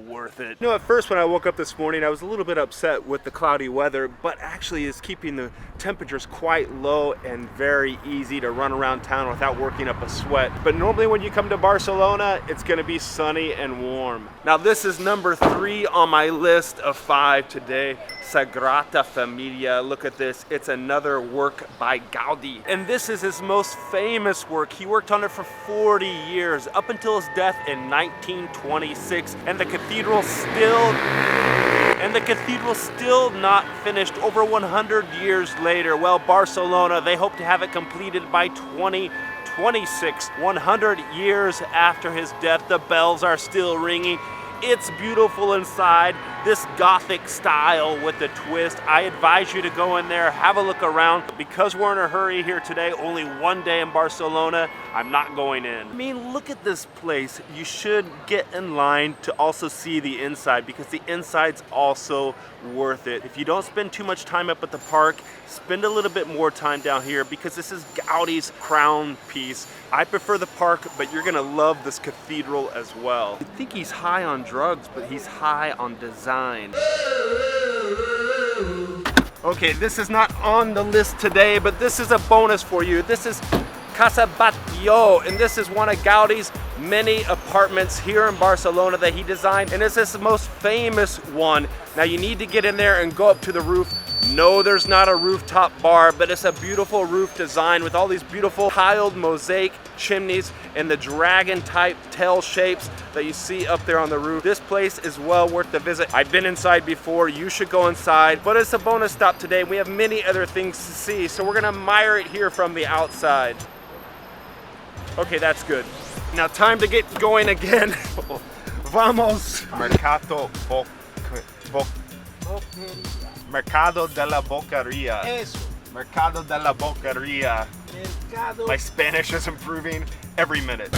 worth it. You know, at first when I woke up this morning, I was a little bit upset with the cloudy weather, but actually it's keeping the temperatures quite low and very easy to run around town without working up a sweat. But normally when you come to Barcelona, it's gonna be sunny and warm. Now this is number 3 on my list of 5 today. Sagrada Familia. Look at this. It's another work by Gaudi. And this is his most famous work. He worked on it for 40 years, up until his death in 1926. And the cathedral still not finished over 100 years later. Well, Barcelona, they hope to have it completed by 2026. 100 years after his death, the bells are still ringing. It's beautiful inside, this Gothic style with the twist. I advise you to go in there, have a look around. Because we're in a hurry here today, only one day in Barcelona, I'm not going in. I mean, look at this place. You should get in line to also see the inside because the inside's also worth it. If you don't spend too much time up at the park, spend a little bit more time down here because this is Gaudi's crown piece. I prefer the park, but you're gonna love this cathedral as well. I think he's high on drugs, but he's high on design. Okay, this is not on the list today, but this is a bonus for you. This is Casa Batlló, and this is one of Gaudi's many apartments here in Barcelona that he designed, and it's his most famous one. Now you need to get in there and go up to the roof. No, there's not a rooftop bar, but it's a beautiful roof design with all these beautiful tiled mosaic chimneys and the dragon type tail shapes that you see up there on the roof. This place is well worth the visit. I've been inside before, you should go inside, but it's a bonus stop today. We have many other things to see, so we're gonna admire it here from the outside. Okay, that's good. Now time to get going again. Vamos. Mercado de la Boqueria. Eso. Mercado de la Boqueria. Mercado. My Spanish is improving every minute.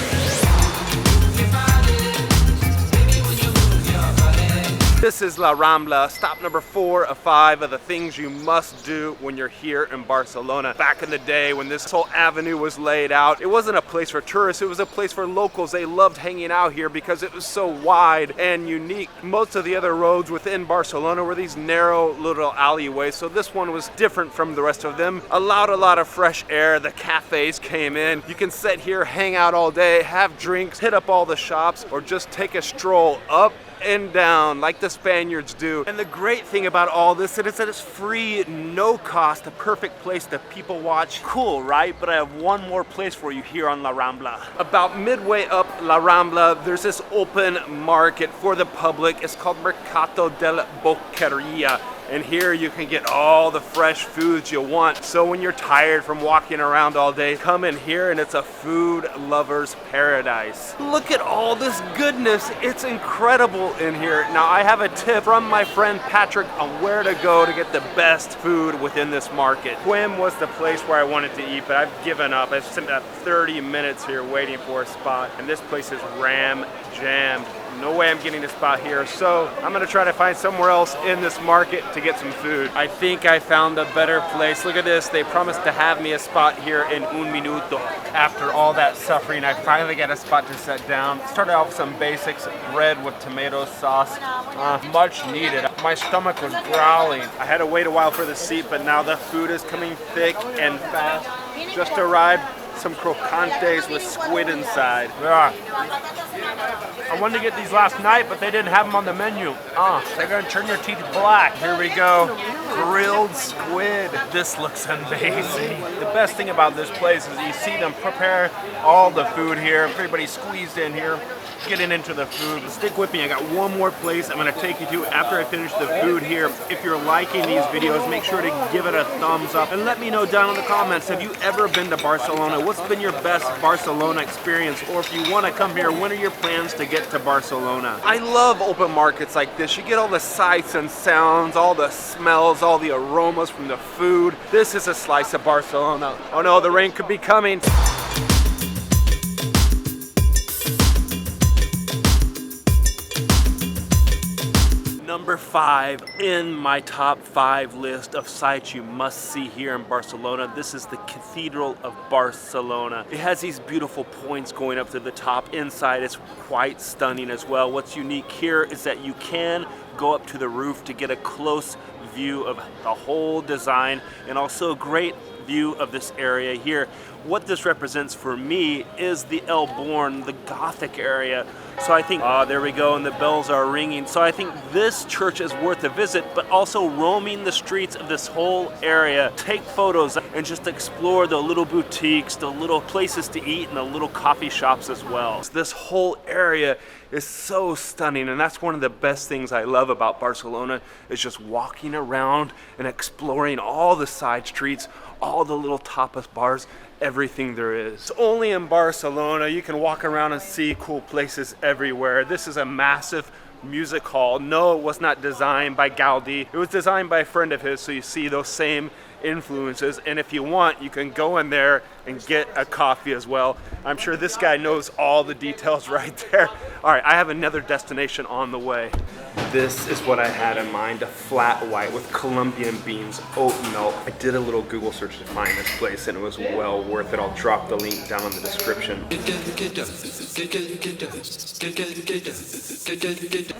This is La Rambla, stop number 4 of 5 of the things you must do when you're here in Barcelona. Back in the day when this whole avenue was laid out, it wasn't a place for tourists, it was a place for locals. They loved hanging out here because it was so wide and unique. Most of the other roads within Barcelona were these narrow little alleyways, so this one was different from the rest of them. Allowed a lot of fresh air, the cafes came in. You can sit here, hang out all day, have drinks, hit up all the shops, or just take a stroll up and down like the Spaniards do. And the great thing about all this is that it's free, no cost, a perfect place that people watch. Cool, right? But I have one more place for you here on La Rambla. About midway up La Rambla, there's this open market for the public. It's called Mercado de la Boqueria. And here you can get all the fresh foods you want. So when you're tired from walking around all day, come in here and it's a food lover's paradise. Look at all this goodness. It's incredible in here. Now I have a tip from my friend Patrick on where to go to get the best food within this market. Quim was the place where I wanted to eat, but I've given up. I've spent about 30 minutes here waiting for a spot. And this place is ram-jammed. No way I'm getting a spot here, so I'm gonna try to find somewhere else in this market to get some food. I think I found a better place. Look at this, they promised to have me a spot here in un minuto. After all that suffering, I finally got a spot to sit down. Started off with some basics, bread with tomato sauce, much needed. My stomach was growling. I had to wait a while for the seat, but now the food is coming thick and fast. Just arrived, some crocantes with squid inside. Yeah. I wanted to get these last night, but they didn't have them on the menu. They're gonna turn your teeth black. Here we go, grilled squid. This looks amazing. The best thing about this place is you see them prepare all the food here. Everybody's squeezed in here, getting into the food. Stick with me, I got one more place I'm gonna take you to after I finish the food here. If you're liking these videos, make sure to give it a thumbs up and let me know down in the comments, have you ever been to Barcelona? What's been your best Barcelona experience? Or if you wanna come here, when are your plans to get to Barcelona? I love open markets like this. You get all the sights and sounds, all the smells, all the aromas from the food. This is a slice of Barcelona. Oh no, the rain could be coming. Number 5 in my top 5 list of sites you must see here in Barcelona. This is the Cathedral of Barcelona. It has these beautiful points going up to the top. Inside it's quite stunning as well. What's unique here is that you can go up to the roof to get a close view of the whole design and also a great view of this area here. What this represents for me is the El Born, the Gothic area. So I think, there we go, and the bells are ringing. So I think this church is worth a visit, but also roaming the streets of this whole area, take photos and just explore the little boutiques, the little places to eat, and the little coffee shops as well. This whole area is so stunning, and that's one of the best things I love about Barcelona, is just walking around and exploring all the side streets, all the little tapas bars, everything there is. It's only in Barcelona. You can walk around and see cool places everywhere. This is a massive music hall. No, it was not designed by Gaudi. It was designed by a friend of his, so you see those same influences, and if you want, you can go in there and get a coffee as well. I'm sure this guy knows all the details right there. All right, I have another destination on the way. This is what I had in mind, a flat white with Colombian beans, oat milk. I did a little Google search to find this place and it was well worth it. I'll drop the link down in the description.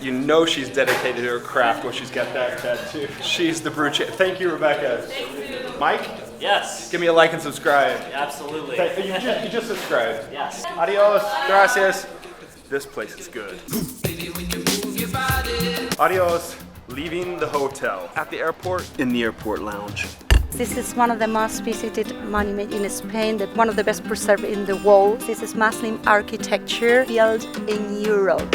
You know she's dedicated to her craft when she's got that tattoo. She's the brew chick. Thank you, Rebecca. Mike? Yes. Give me a like and subscribe. Absolutely. You just subscribed. Yes. Adios. Gracias. This place is good. Adios. Leaving the hotel. At the airport, in the airport lounge. This is one of the most visited monuments in Spain, one of the best preserved in the world. This is Muslim architecture built in Europe.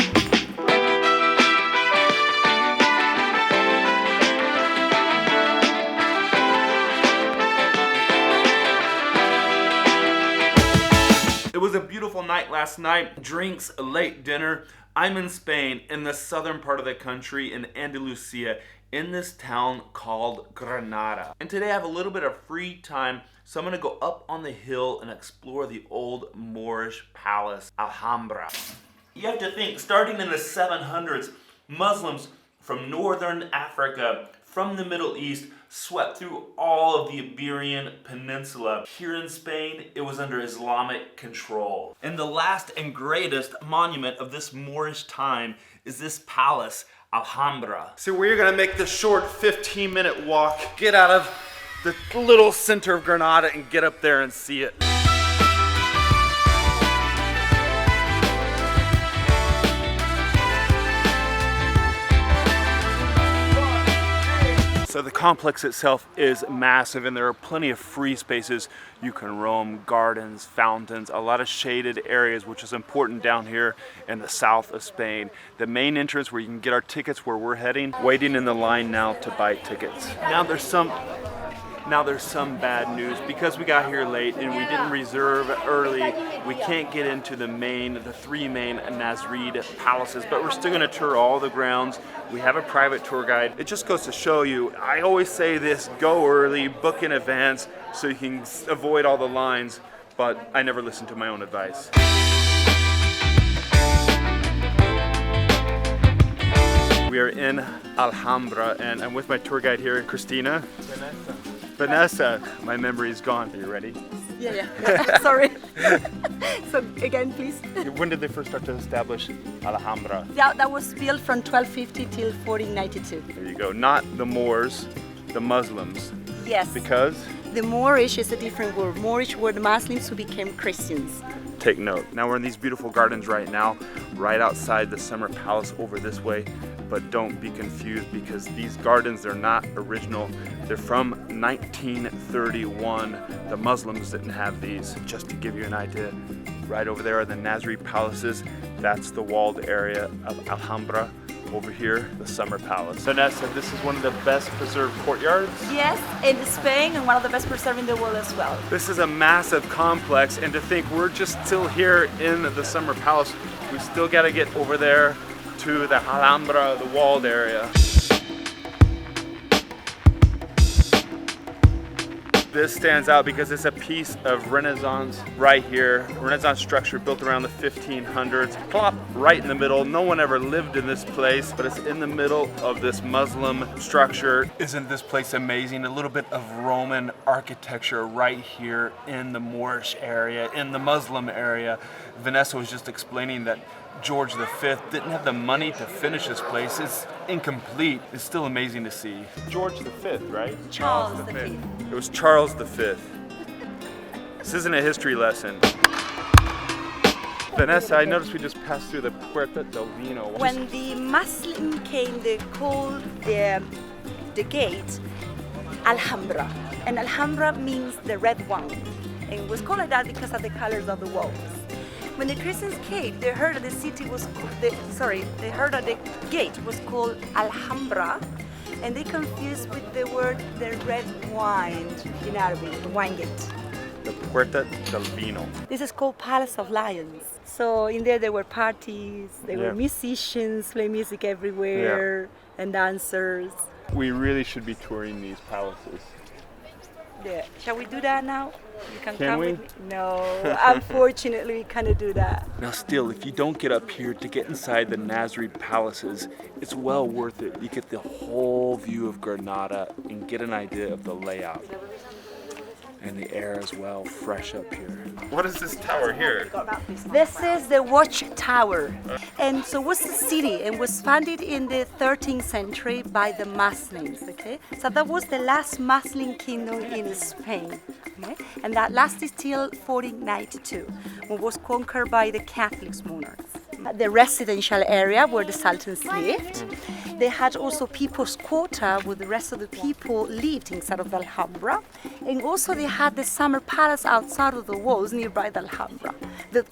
It was a beautiful night last night. Drinks, a late dinner. I'm in Spain, in the southern part of the country, in Andalusia, in this town called Granada. And today I have a little bit of free time, so I'm gonna go up on the hill and explore the old Moorish palace, Alhambra. You have to think, starting in the 700s, Muslims from northern Africa, from the Middle East, swept through all of the Iberian Peninsula. Here in Spain, it was under Islamic control. And the last and greatest monument of this Moorish time is this palace, Alhambra. So we're gonna make the short 15-minute walk, get out of the little center of Granada and get up there and see it. So the complex itself is massive and there are plenty of free spaces. You can roam, gardens, fountains, a lot of shaded areas, which is important down here in the south of Spain. The main entrance where you can get our tickets where we're heading, waiting in the line now to buy tickets. Now there's some bad news. Because we got here late and we didn't reserve early, we can't get into the three main Madrid palaces, but we're still gonna tour all the grounds. We have a private tour guide. It just goes to show you, I always say this, go early, book in advance so you can avoid all the lines, but I never listen to my own advice. We are in Alhambra, and I'm with my tour guide here, Christina. Vanessa. My memory's gone. Are you ready? Yeah. Sorry. So again, please. When did they first start to establish Alhambra? That was built from 1250 till 1492. There you go. Not the Moors, the Muslims. Yes. Because? The Moorish is a different word. Moorish were the Muslims who became Christians. Take note. Now we're in these beautiful gardens right now, right outside the Summer Palace over this way. But don't be confused because these gardens, they're not original. They're from 1931. The Muslims didn't have these. Just to give you an idea, right over there are the Nazri palaces. That's the walled area of Alhambra. Over here, the Summer Palace. Vanessa, this is one of the best preserved courtyards. Yes, in Spain and one of the best preserved in the world as well. This is a massive complex, and to think we're just still here in the Summer Palace, we still got to get over there to the Alhambra, the walled area. This stands out because it's a piece of Renaissance right here. Renaissance structure built around the 1500s. Plop right in the middle. No one ever lived in this place, but it's in the middle of this Muslim structure. Isn't this place amazing? A little bit of Roman architecture right here in the Moorish area, in the Muslim area. Vanessa was just explaining that George V didn't have the money to finish this place. It's incomplete. It's still amazing to see. George V, right? Charles V. It was Charles V. This isn't a history lesson. Vanessa, I noticed we just passed through the Puerta del Vino. When the Muslim came, they called the gate Alhambra. And Alhambra means the red one. And it was called like that because of the colors of the walls. When the Christians came, they heard that the city was, they heard that the gate was called Alhambra, and they confused with the word the red wine in Arabic, the wine gate. The Puerta del Vino. This is called Palace of Lions. So in there were parties, there were musicians playing music everywhere, and dancers. We really should be touring these palaces. Yeah. Shall we do that now? You Can come we? with me? No, unfortunately we cannot do that. Now still, if you don't get up here to get inside the Nazri palaces, it's well worth it. You get the whole view of Granada and get an idea of the layout. And the air as well, fresh up here. What is this tower here? This is the watchtower. And so was the city and was founded in the 13th century by the Muslims, okay? So that was the last Muslim kingdom in Spain, okay? And that lasted till 1492, when it was conquered by the Catholic monarchs. The residential area where the sultans lived. They had also people's quarter where the rest of the people lived inside of the Alhambra. And also they had the summer palace outside of the walls nearby the Alhambra,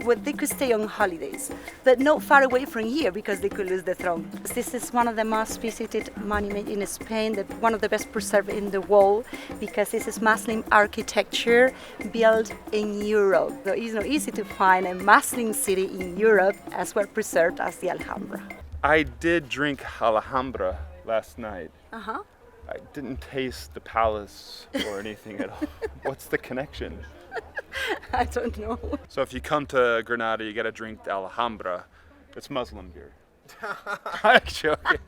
where they could stay on holidays, but not far away from here because they could lose the throne. This is one of the most visited monuments in Spain, one of the best preserved in the world, because this is Muslim architecture built in Europe. So it's not easy to find a Muslim city in Europe as well preserved as the Alhambra. I did drink Alhambra last night. Uh-huh. I didn't taste the palace or anything at all. What's the connection? I don't know. So if you come to Granada, you gotta drink the Alhambra. It's Muslim beer. I'm joking.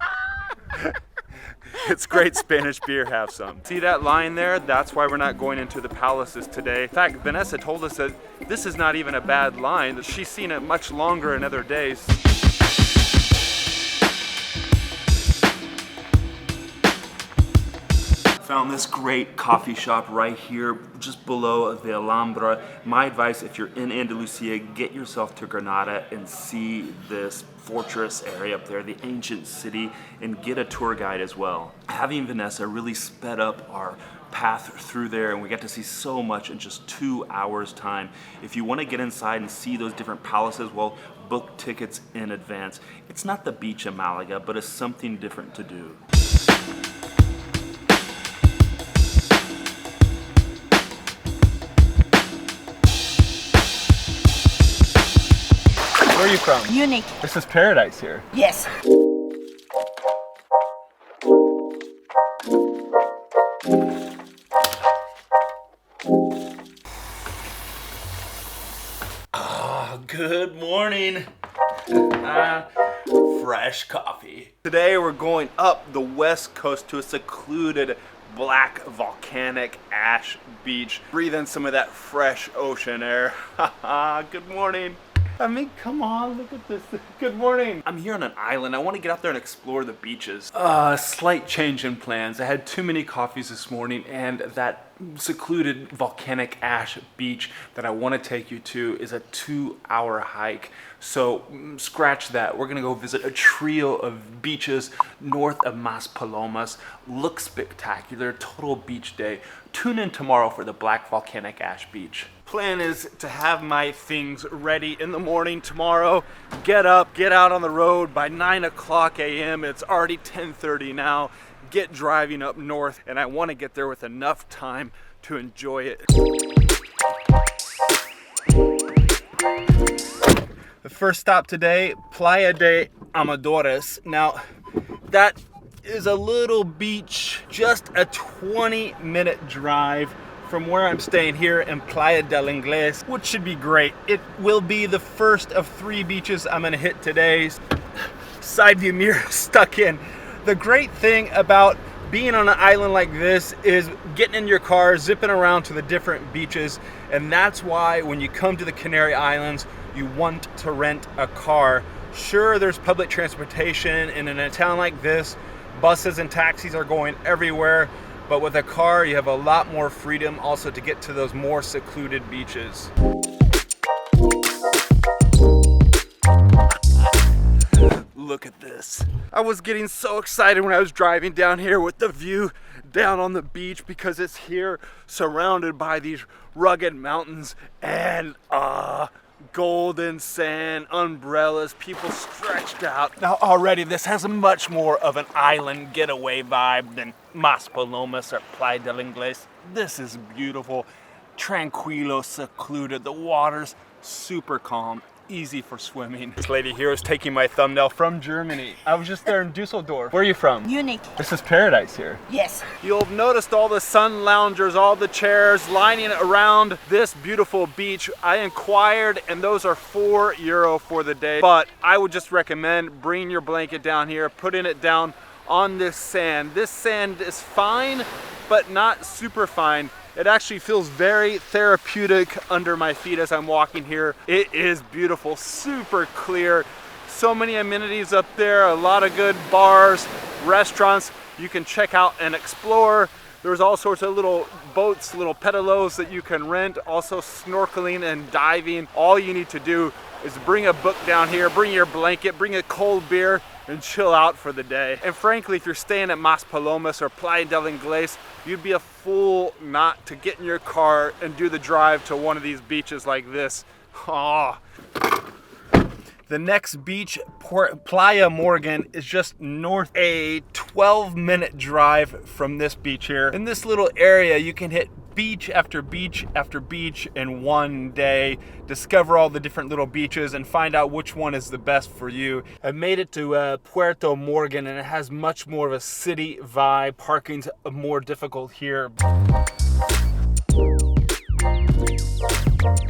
It's great Spanish beer, have some. See that line there? That's why we're not going into the palaces today. In fact, Vanessa told us that this is not even a bad line, that she's seen it much longer in other days. Found this great coffee shop right here, just below the Alhambra. My advice, if you're in Andalusia, get yourself to Granada and see this fortress area up there, the ancient city, and get a tour guide as well. Having Vanessa really sped up our path through there, and we got to see so much in just 2 hours time. If you want to get inside and see those different palaces, well, book tickets in advance. It's not the beach in Malaga, but it's something different to do. Where are you from? Munich. This is paradise here. Yes. Good morning. fresh coffee. Today we're going up the west coast to a secluded black volcanic ash beach. Breathe in some of that fresh ocean air. Good morning. I mean, come on, look at this. Good morning. I'm here on an island. I want to get out there and explore the beaches. Slight change in plans. I had too many coffees this morning, and that secluded volcanic ash beach that I want to take you to is a 2-hour hike. So scratch that. We're gonna go visit a trio of beaches north of Maspalomas. Looks spectacular, total beach day. Tune in tomorrow for the black volcanic ash beach. Plan is to have my things ready in the morning tomorrow. Get up, get out on the road by 9 o'clock a.m. It's already 10:30 now. Get driving up north, and I want to get there with enough time to enjoy it. The first stop today, Playa de Amadores. Now, that is a little beach, just a 20-minute drive from where I'm staying here in Playa del Inglés, which should be great. It will be the first of 3 beaches I'm gonna hit today. Side view mirror stuck in. The great thing about being on an island like this is getting in your car, zipping around to the different beaches, and that's why when you come to the Canary Islands, you want to rent a car. Sure, there's public transportation, and in a town like this, buses and taxis are going everywhere, but with a car, you have a lot more freedom also to get to those more secluded beaches. Look at this. I was getting so excited when I was driving down here with the view down on the beach because it's here surrounded by these rugged mountains and golden sand, umbrellas, people stretched out. Now already this has much more of an island getaway vibe than Maspalomas or Playa del Inglés. This is beautiful, tranquilo, secluded. The water's super calm, easy for swimming. This lady here is taking my thumbnail from Germany. I was just there in Dusseldorf. Where are you from? Munich. This is paradise here. Yes. You'll have noticed all the sun loungers, all the chairs lining around this beautiful beach. I inquired and those are €4 for the day, but I would just recommend bringing your blanket down here, putting it down on this sand. This sand is fine, but not super fine. It actually feels very therapeutic under my feet as I'm walking here. It is beautiful, super clear. So many amenities up there, a lot of good bars, restaurants you can check out and explore. There's all sorts of little boats, little pedalos that you can rent, also snorkeling and diving. All you need to do is bring a book down here, bring your blanket, bring a cold beer, and chill out for the day. And frankly, if you're staying at Maspalomas or Playa del Inglés, you'd be a fool not to get in your car and do the drive to one of these beaches like this. Oh. The next beach, Playa Morgan, is just north, a 12-minute drive from this beach here. In this little area, you can hit beach after beach after beach in one day, discover all the different little beaches and find out which one is the best for you. I made it to Puerto Morgan and it has much more of a city vibe. Parking's more difficult here.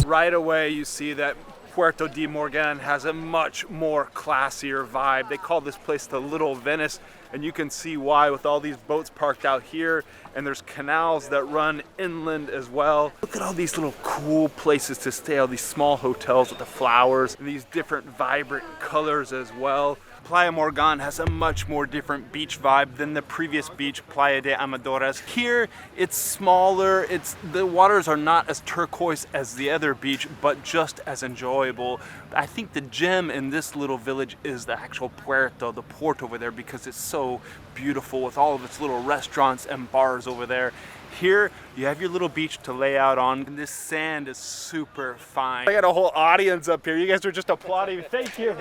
Right away you see that Puerto de Morgan has a much more classier vibe. They call this place the Little Venice, and you can see why with all these boats parked out here, and there's canals that run inland as well. Look at all these little cool places to stay, all these small hotels with the flowers and these different vibrant colors as well. Playa Morgan has a much more different beach vibe than the previous beach, Playa de Amadores. Here, it's smaller, the waters are not as turquoise as the other beach, but just as enjoyable. I think the gem in this little village is the actual puerto, the port over there, because it's so beautiful with all of its little restaurants and bars over there. Here, you have your little beach to lay out on, and this sand is super fine. I got a whole audience up here. You guys are just applauding. Thank you.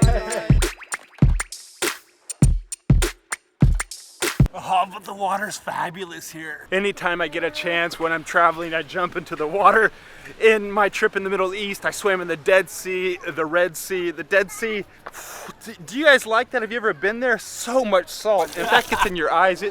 Oh, but the water's fabulous here. Anytime I get a chance when I'm traveling, I jump into the water. In my trip in the Middle East, I swam in the Dead Sea, the Red Sea, the Dead Sea. Do you guys like that? Have you ever been there? So much salt. If that gets in your eyes,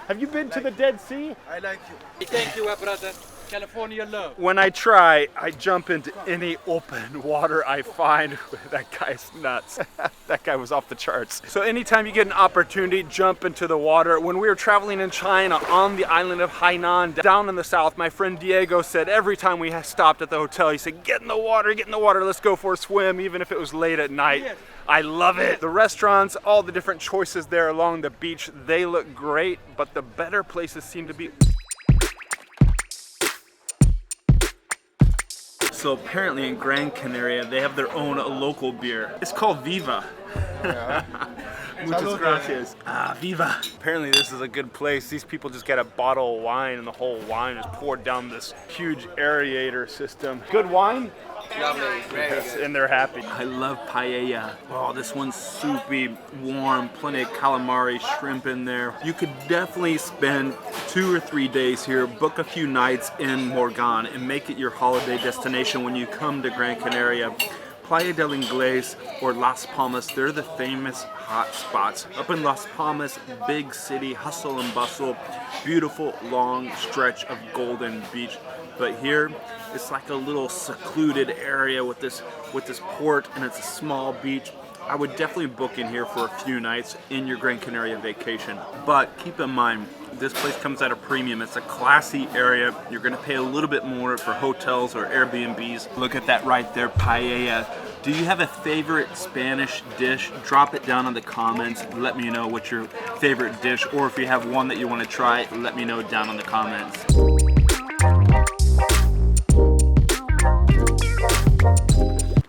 have you been to the Dead Sea? I like you. Thank you, brother. California love. When I try, I jump into any open water I find. That guy's nuts. That guy was off the charts. So anytime you get an opportunity, jump into the water. When we were traveling in China on the island of Hainan, down in the south, my friend Diego said every time we stopped at the hotel, he said, get in the water, let's go for a swim, even if it was late at night. Yes. I love it. The restaurants, all the different choices there along the beach, they look great, but the better places seem to be. So apparently in Gran Canaria, they have their own local beer. It's called Viva. Muchas gracias. Ah, Viva. Apparently this is a good place. These people just get a bottle of wine and the whole wine is poured down this huge aerator system. Good wine? Lovely, very Yes, good. and they're happy. I love paella. Oh, this one's soupy, warm, plenty of calamari, shrimp in there. You could definitely spend 2 or 3 days here, book a few nights in Morgan, and make it your holiday destination when you come to Gran Canaria. Playa del Ingles or Las Palmas, they're the famous hot spots. Up in Las Palmas, big city, hustle and bustle, beautiful long stretch of golden beach. But here, it's like a little secluded area with this port, and it's a small beach. I would definitely book in here for a few nights in your Gran Canaria vacation. But keep in mind, this place comes at a premium. It's a classy area. You're gonna pay a little bit more for hotels or Airbnbs. Look at that right there, paella. Do you have a favorite Spanish dish? Drop it down in the comments. Let me know what your favorite dish, or if you have one that you wanna try, let me know down in the comments.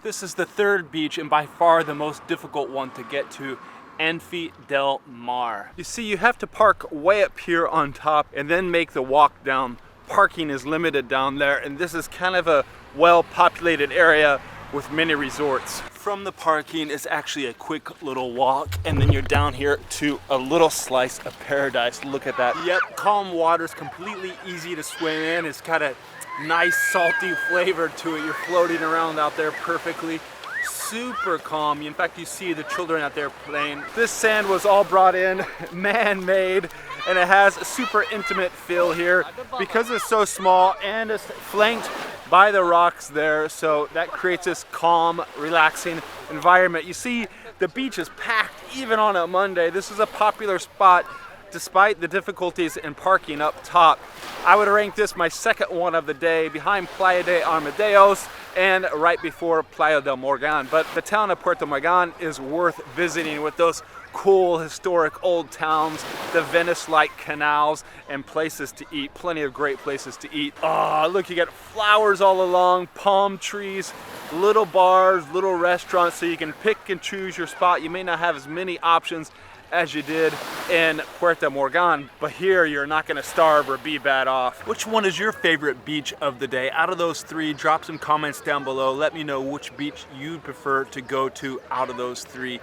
This is the third beach and by far the most difficult one to get to, Anfi del Mar. You see, you have to park way up here on top and then make the walk down. Parking is limited down there, and this is kind of a well-populated area with many resorts. From the parking is actually a quick little walk, and then you're down here to a little slice of paradise. Look at that. Yep, calm water's completely easy to swim in. It's got a nice salty flavor to it. You're floating around out there perfectly. Super calm. In fact, you see the children out there playing. This sand was all brought in, man-made, and it has a super intimate feel here because it's so small and it's flanked by the rocks there, so that creates this calm, relaxing environment. You see, the beach is packed even on a Monday. This is a popular spot despite the difficulties in parking up top. I would rank this my second one of the day, behind Playa de Armadillos and right before Playa del Morgan. But the town of Puerto Morgan is worth visiting with those cool historic old towns, the Venice-like canals, and places to eat. Plenty of great places to eat. Oh, look, you got flowers all along, palm trees, little bars, little restaurants, so you can pick and choose your spot. You may not have as many options as you did in Puerto Morgan, but here you're not gonna starve or be bad off. Which one is your favorite beach of the day? Out of those three, drop some comments down below. Let me know which beach you'd prefer to go to out of those three.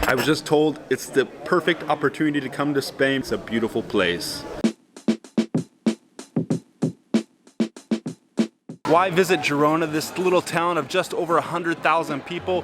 I was just told it's the perfect opportunity to come to Spain. It's a beautiful place. Why visit Girona, this little town of just over 100,000 people?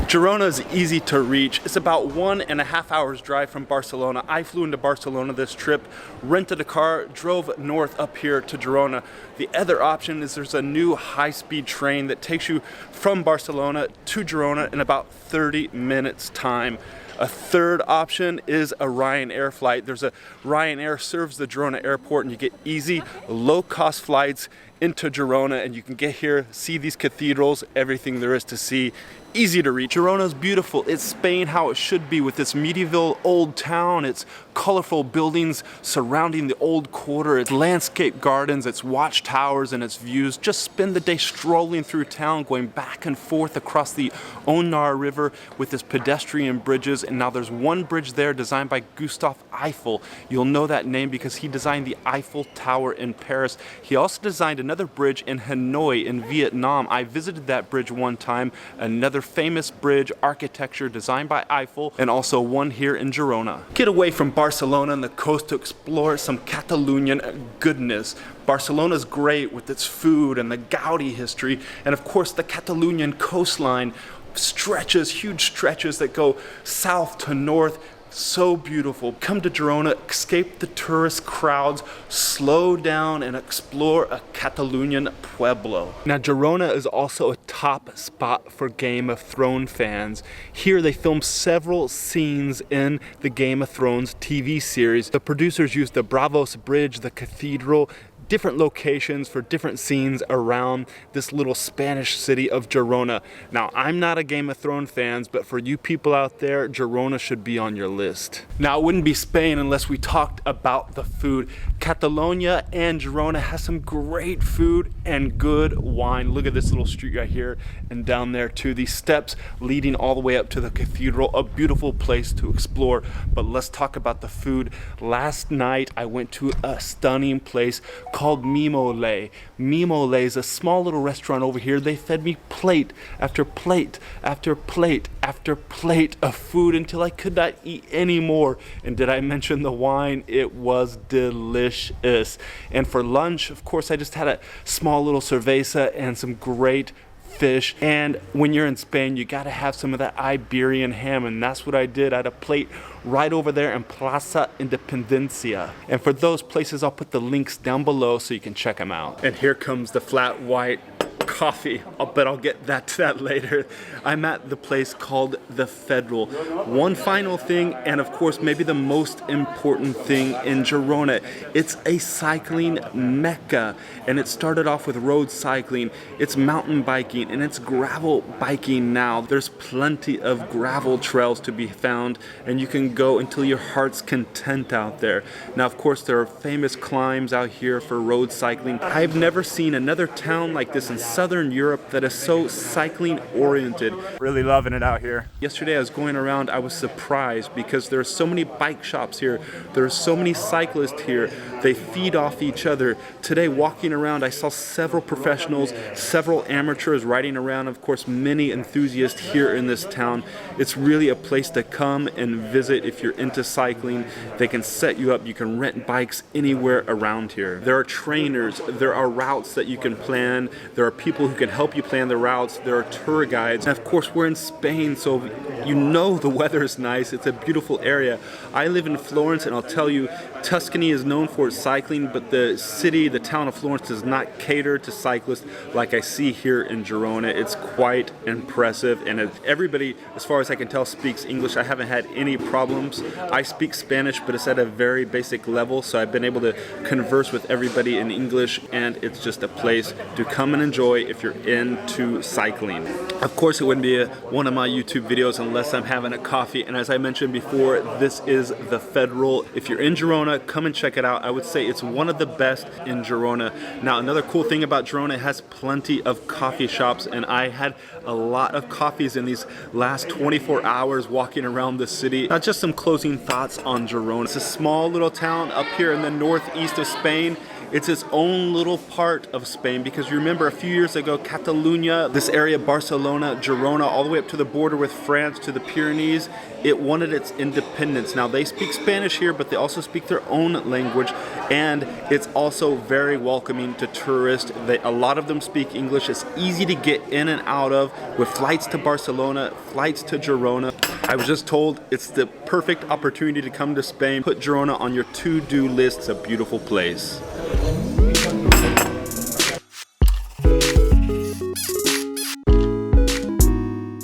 Girona is easy to reach. It's about 1.5 hours drive from Barcelona. I flew into Barcelona this trip, rented a car, drove north up here to Girona. The other option is there's a new high-speed train that takes you from Barcelona to Girona in about 30 minutes time. A third option is a Ryanair flight. There's a Ryanair serves the Girona airport, and you get easy, low-cost flights into Girona, and you can get here, see these cathedrals, everything there is to see. Easy to reach. Girona's beautiful. It's Spain how it should be, with its medieval old town, its colorful buildings surrounding the old quarter, its landscape gardens, its watchtowers, and its views. Just spend the day strolling through town, going back and forth across the Onar River with its pedestrian bridges. And now there's one bridge there designed by Gustav Eiffel. You'll know that name because he designed the Eiffel Tower in Paris. He also designed another bridge in Hanoi in Vietnam. I visited that bridge one time, another famous bridge architecture designed by Eiffel, and also one here in Girona. Get away from Barcelona and the coast to explore some Catalonian goodness. Barcelona's great with its food and the Gaudi history, and of course the Catalonian coastline stretches, huge stretches that go south to north. So beautiful. Come to Girona, escape the tourist crowds, slow down and explore a Catalonian pueblo. Now Girona is also a top spot for Game of Thrones fans. Here they filmed several scenes in the Game of Thrones TV series. The producers used the Bravos Bridge, the cathedral, different locations for different scenes around this little Spanish city of Girona. Now, I'm not a Game of Thrones fan, but for you people out there, Girona should be on your list. Now, it wouldn't be Spain unless we talked about the food. Catalonia and Girona has some great food and good wine. Look at this little street right here and down there too. These steps leading all the way up to the cathedral, a beautiful place to explore. But let's talk about the food. Last night, I went to a stunning place called Mimole. Mimole is a small little restaurant over here. They fed me plate after plate after plate after plate of food until I could not eat anymore. And did I mention the wine? It was delicious. And for lunch, of course, I just had a small little cerveza and some great fish. And when you're in Spain, you gotta have some of that Iberian ham, and that's what I did. I had a plate right over there in Plaza Independencia. And for those places, I'll put the links down below so you can check them out. And here comes the flat white coffee, but I'll get to that later. I'm at the place called the Federal. One final thing, and of course maybe the most important thing in Girona, it's a cycling mecca, and it started off with road cycling, it's mountain biking, and it's gravel biking now. There's plenty of gravel trails to be found, and you can go until your heart's content out there. Now of course there are famous climbs out here for road cycling. I've never seen another town like this in Southern Europe that is so cycling oriented. Really loving it out here. Yesterday I was going around, I was surprised because there are so many bike shops here. There are so many cyclists here. They feed off each other. Today walking around I saw several professionals, several amateurs riding around, of course many enthusiasts here in this town. It's really a place to come and visit if you're into cycling. They can set you up, you can rent bikes anywhere around here. There are trainers, there are routes that you can plan, there are people who can help you plan the routes, there are tour guides. And of course we're in Spain, so you know the weather is nice. It's a beautiful area. I live in Florence, and I'll tell you, Tuscany is known for its cycling, but the city, the town of Florence does not cater to cyclists like I see here in Girona. It's quite impressive, and everybody, as far as I can tell, speaks English. I haven't had any problems. I speak Spanish, but it's at a very basic level, so I've been able to converse with everybody in English, and it's just a place to come and enjoy if you're into cycling. Of course, it wouldn't be one of my YouTube videos unless I'm having a coffee, and as I mentioned before, this is the Federal. If you're in Girona, come and check it out. I would say it's one of the best in Girona. Now, another cool thing about Girona, it has plenty of coffee shops, and I had a lot of coffees in these last 24 hours walking around the city. Now, just some closing thoughts on Girona. It's a small little town up here in the northeast of Spain. It's its own little part of Spain, because you remember a few years ago, Catalonia, this area, Barcelona, Girona, all the way up to the border with France, to the Pyrenees, it wanted its independence. Now they speak Spanish here, but they also speak their own language, and it's also very welcoming to tourists. A lot of them speak English. It's easy to get in and out of with flights to Barcelona, flights to Girona. I was just told it's the perfect opportunity to come to Spain. Put Girona on your to-do list. It's a beautiful place.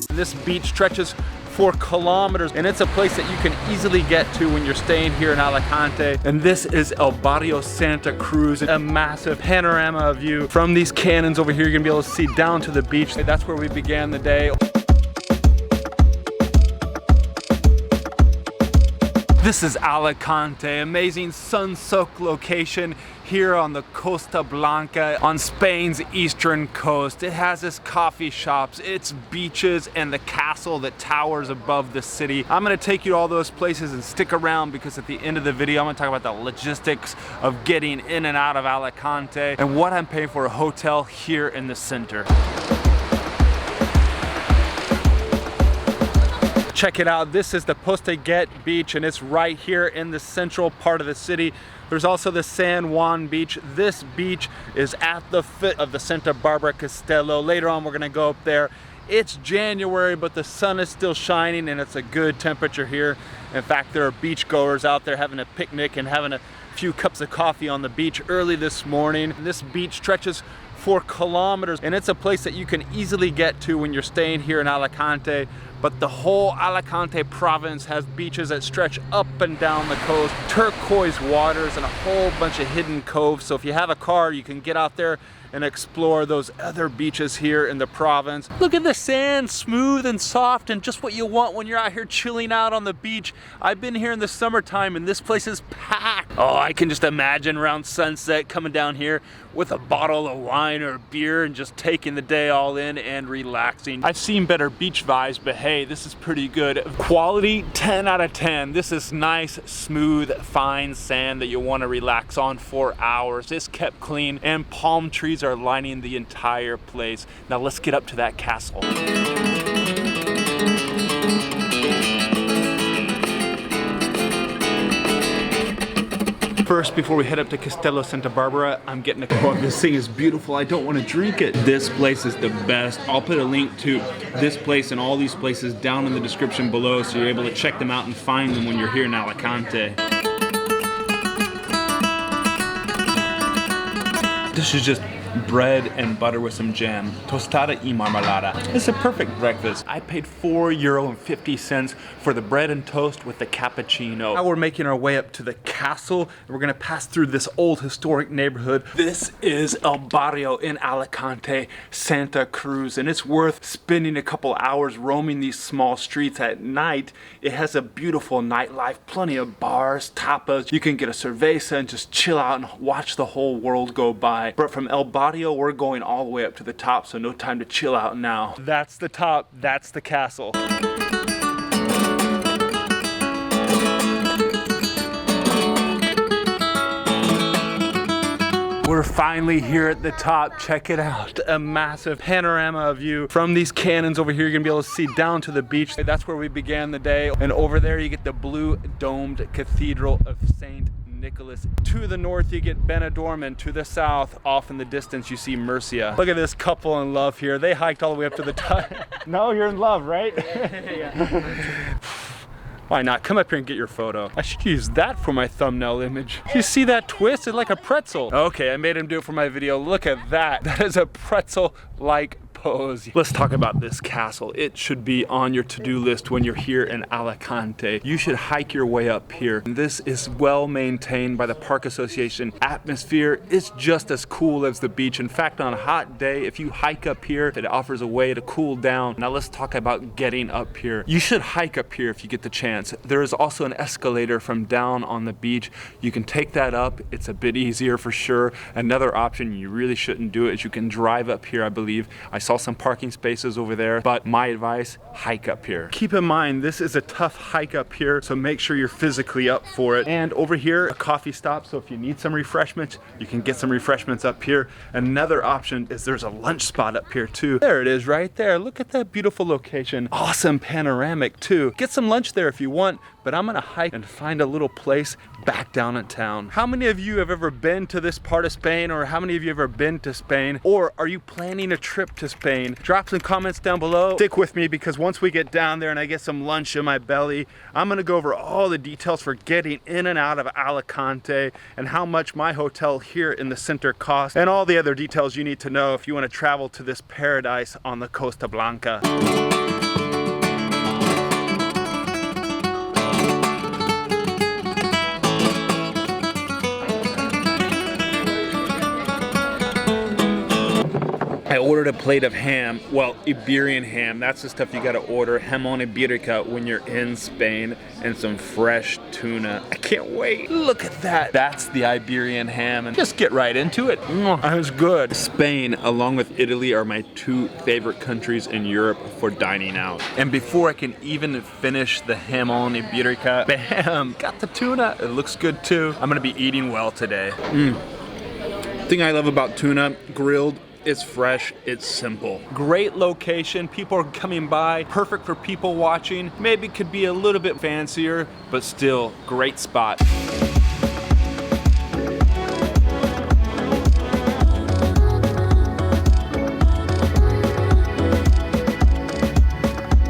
This beach stretches for kilometers, and it's a place that you can easily get to when you're staying here in Alicante. And this is El Barrio Santa Cruz, A massive panorama view from these cannons over here. You're gonna be able to see down to the beach. That's where we began the day. This is Alicante, amazing sun-soaked location here on the Costa Blanca on Spain's eastern coast. It has its coffee shops, its beaches, and the castle that towers above the city. I'm gonna take you to all those places and stick around because at the end of the video, I'm gonna talk about the logistics of getting in and out of Alicante and what I'm paying for a hotel here in the center. Check it out, this is the Posteguet beach and it's right here in the central part of the city. There's also the San Juan beach. This beach is at the foot of the Santa Barbara Castello. Later on we're gonna go up there. It's January, but the sun is still shining and it's a good temperature here. In fact, there are beach goers out there having a picnic and having a few cups of coffee on the beach early this morning. This beach stretches for kilometers and it's a place that you can easily get to when you're staying here in Alicante. But the whole Alicante province has beaches that stretch up and down the coast, turquoise waters and a whole bunch of hidden coves. So if you have a car, you can get out there and explore those other beaches here in the province. Look at the sand, smooth and soft and just what you want when you're out here chilling out on the beach. I've been here in the summertime and this place is packed. Oh, I can just imagine around sunset coming down here with a bottle of wine or beer and just taking the day all in and relaxing. I've seen better beach vibes, but hey, this is pretty good. Quality 10 out of 10. This is nice, smooth, fine sand that you want to relax on for hours. It's kept clean and palm trees are lining the entire place. Now let's get up to that castle. First, before we head up to Castello Santa Barbara, I'm getting a oh, this thing is beautiful. I don't want to drink it. This place is the best. I'll put a link to this place and all these places down in the description below so you're able to check them out and find them when you're here in Alicante. This is just bread and butter with some jam. Tostada y marmalada. It's a perfect breakfast. I paid €4.50 for the bread and toast with the cappuccino. Now we're making our way up to the castle and we're gonna pass through this old historic neighborhood. This is El Barrio in Alicante, Santa Cruz, and it's worth spending a couple hours roaming these small streets at night. It has a beautiful nightlife, plenty of bars, tapas. You can get a cerveza and just chill out and watch the whole world go by. But from El Barrio, we're going all the way up to the top, so no time to chill out now. That's the top, that's the castle. We're finally here at the top. Check it out. A massive panorama view from these cannons over here. You're gonna be able to see down to the beach. That's where we began the day. And over there you get the blue domed Cathedral of St. Nicholas. To the north you get Benidorm, and to the south, off in the distance, you see Murcia. Look at this couple in love here. They hiked all the way up to the top. No, you're in love, right? Yeah. Why not? Come up here and get your photo. I should use that for my thumbnail image. You see that twist? It's like a pretzel. Okay, I made him do it for my video. Look at that. That is a pretzel-like pose. Let's talk about this castle. It should be on your to-do list when you're here in Alicante. You should hike your way up here. This is well maintained by the Park Association. Atmosphere is just as cool as the beach. In fact, on a hot day, if you hike up here, it offers a way to cool down. Now let's talk about getting up here. You should hike up here if you get the chance. There is also an escalator from down on the beach. You can take that up. It's a bit easier for sure. Another option, you really shouldn't do it, is you can drive up here, I believe. I saw some parking spaces over there, but my advice, hike up here. Keep in mind, this is a tough hike up here, so make sure you're physically up for it. And over here, a coffee stop, so if you need some refreshments, you can get some refreshments up here. Another option is there's a lunch spot up here too. There it is right there. Look at that beautiful location. Awesome panoramic too. Get some lunch there if you want, but I'm gonna hike and find a little place back down in town. How many of you have ever been to this part of Spain, or how many of you have ever been to Spain, or are you planning a trip to Spain? Drop some comments down below. Stick with me because once we get down there and I get some lunch in my belly, I'm gonna go over all the details for getting in and out of Alicante and how much my hotel here in the center costs and all the other details you need to know if you want to travel to this paradise on the Costa Blanca. I ordered a plate of ham, well, Iberian ham. That's the stuff you gotta order. Jamón ibérico when you're in Spain, and some fresh tuna. I can't wait. Look at that. That's the Iberian ham, and just get right into it. That was good. Spain, along with Italy, are my two favorite countries in Europe for dining out. And before I can even finish the Jamón ibérico, bam, got the tuna. It looks good too. I'm gonna be eating well today. Thing I love about tuna, grilled, it's fresh, it's simple. Great location, people are coming by, perfect for people watching. Maybe could be a little bit fancier, but still great spot.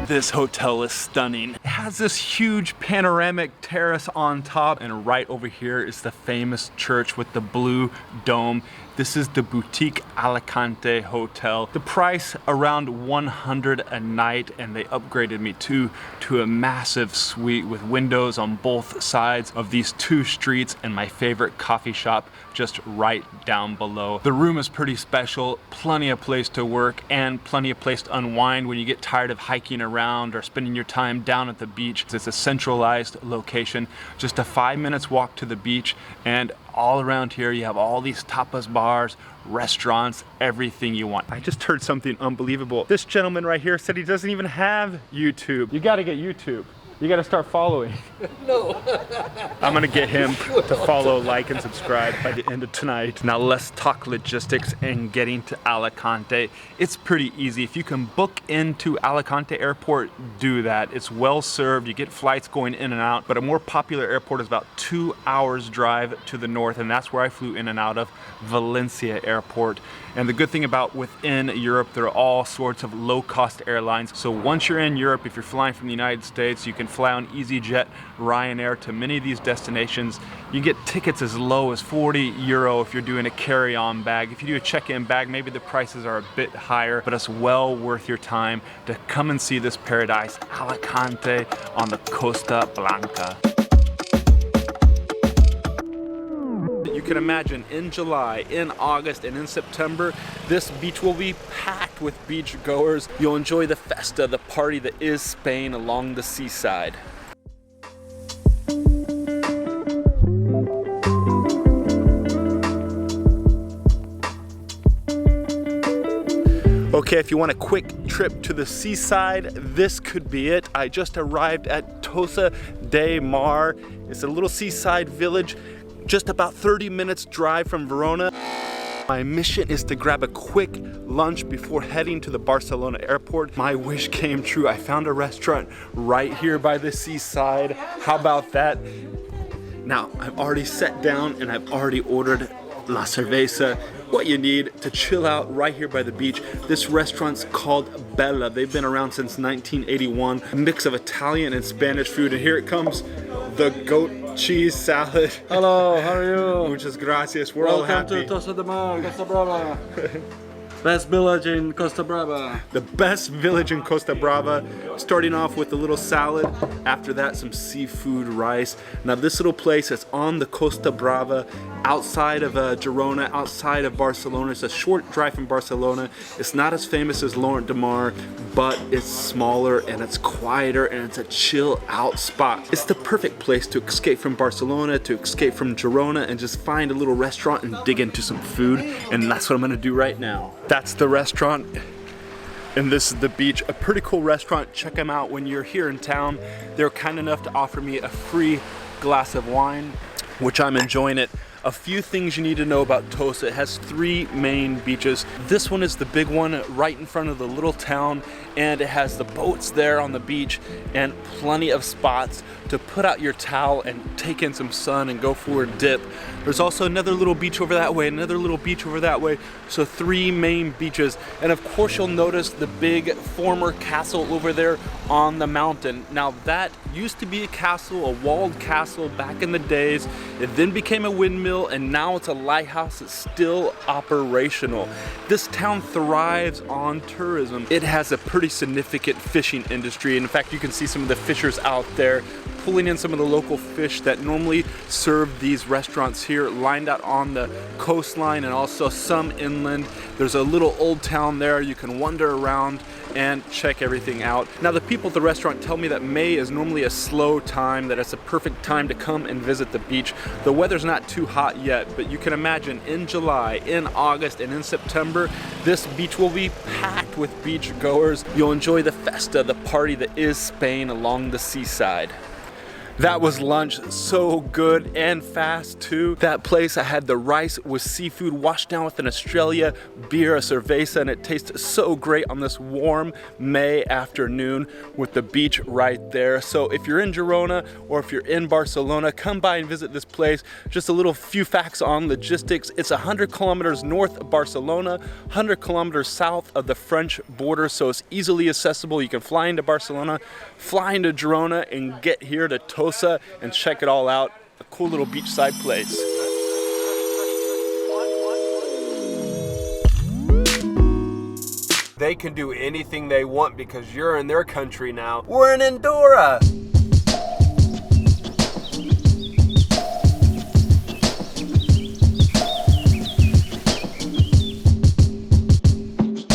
This hotel is stunning. It has this huge panoramic terrace on top, and right over here is the famous church with the blue dome. This is the Boutique Alicante Hotel. The price around 100 a night, and they upgraded me to a massive suite with windows on both sides of these two streets, and my favorite coffee shop just right down below. The room is pretty special, plenty of place to work and plenty of place to unwind when you get tired of hiking around or spending your time down at the beach. It's a centralized location, just a 5 minutes walk to the beach, and all around here you have all these tapas bars, restaurants, everything you want. I just heard something unbelievable. This gentleman right here said he doesn't even have YouTube. You gotta get YouTube. You gotta start following. No. I'm gonna get him to follow, like, and subscribe by the end of tonight. Now let's talk logistics and getting to Alicante. It's pretty easy. If you can book into Alicante Airport, do that. It's well served. You get flights going in and out, but a more popular airport is about 2 hours drive to the north, and that's where I flew in and out of, Valencia Airport. And the good thing about within Europe, there are all sorts of low-cost airlines. So once you're in Europe, if you're flying from the United States, you can fly on EasyJet, Ryanair to many of these destinations. You get tickets as low as 40 euro if you're doing a carry-on bag. If you do a check-in bag, maybe the prices are a bit higher, but it's well worth your time to come and see this paradise, Alicante on the Costa Blanca. You can imagine in July, in August, and in September, this beach will be packed with beach goers. You'll enjoy the festa, the party that is Spain along the seaside. Okay, if you want a quick trip to the seaside, this could be it. I just arrived at Tossa de Mar. It's a little seaside village, just about 30 minutes drive from Verona. My mission is to grab a quick lunch before heading to the Barcelona airport. My wish came true. I found a restaurant right here by the seaside. How about that? Now, I've already sat down and I've already ordered la cerveza, what you need to chill out right here by the beach. This restaurant's called Bella. They've been around since 1981. A mix of Italian and Spanish food, and here it comes, the goat cheese salad. Hello, how are you? Muchas gracias, we're all happy. Welcome to Tossa de Mar, Costa Brava. Best village in Costa Brava. The best village in Costa Brava. Starting off with a little salad, after that some seafood rice. Now this little place is on the Costa Brava, outside of Girona, outside of Barcelona. It's a short drive from Barcelona. It's not as famous as Lloret de Mar, but it's smaller and it's quieter and it's a chill out spot. It's the perfect place to escape from Barcelona, to escape from Girona, and just find a little restaurant and dig into some food. And that's what I'm gonna do right now. That's the restaurant, and this is the beach. A pretty cool restaurant. Check them out when you're here in town. They're kind enough to offer me a free glass of wine, which I'm enjoying it. A few things you need to know about Tossa. It has 3 main beaches. This one is the big one right in front of the little town, and it has the boats there on the beach and plenty of spots to put out your towel and take in some sun and go for a dip. There's also another little beach over that way, another little beach over that way. So 3 main beaches. And of course you'll notice the big former castle over there on the mountain. Now that used to be a castle, a walled castle back in the days. It then became a windmill, and now it's a lighthouse that's still operational. This town thrives on tourism. It has a pretty significant fishing industry. And in fact, you can see some of the fishers out there pulling in some of the local fish that normally serve these restaurants here, lined out on the coastline and also some inland. There's a little old town there. You can wander around and check everything out. Now, the people at the restaurant tell me that May is normally a slow time, that it's a perfect time to come and visit the beach. The weather's not too hot yet, but you can imagine in July, in August, and in September, this beach will be packed with beach goers. You'll enjoy the festa, the party that is Spain along the seaside. That was lunch, so good and fast too. That place, I had the rice with seafood washed down with an Australia beer, a cerveza, and it tastes so great on this warm May afternoon with the beach right there. So if you're in Girona or if you're in Barcelona, come by and visit this place. Just a little few facts on logistics. It's 100 kilometers north of Barcelona, 100 kilometers south of the French border, so it's easily accessible. You can fly into Barcelona, fly into Girona, and get here to Tosa and check it all out. A cool little beachside place. They can do anything they want because you're in their country now. We're in Andorra.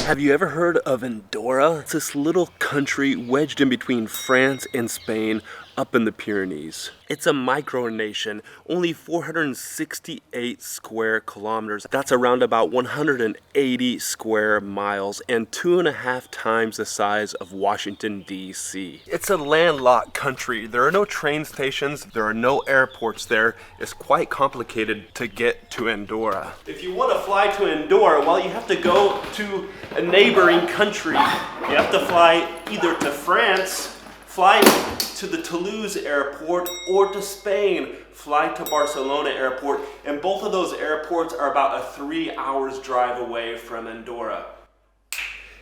Have you ever heard of Andorra? It's this little country wedged in between France and Spain up in the Pyrenees. It's a micronation, only 468 square kilometers. That's around about 180 square miles and 2.5 times the size of Washington, D.C. It's a landlocked country. There are no train stations. There are no airports there. It's quite complicated to get to Andorra. If you want to fly to Andorra, well, you have to go to a neighboring country. You have to fly either to France, fly to the Toulouse airport, or to Spain, fly to Barcelona airport, and both of those airports are about a 3 hours drive away from Andorra.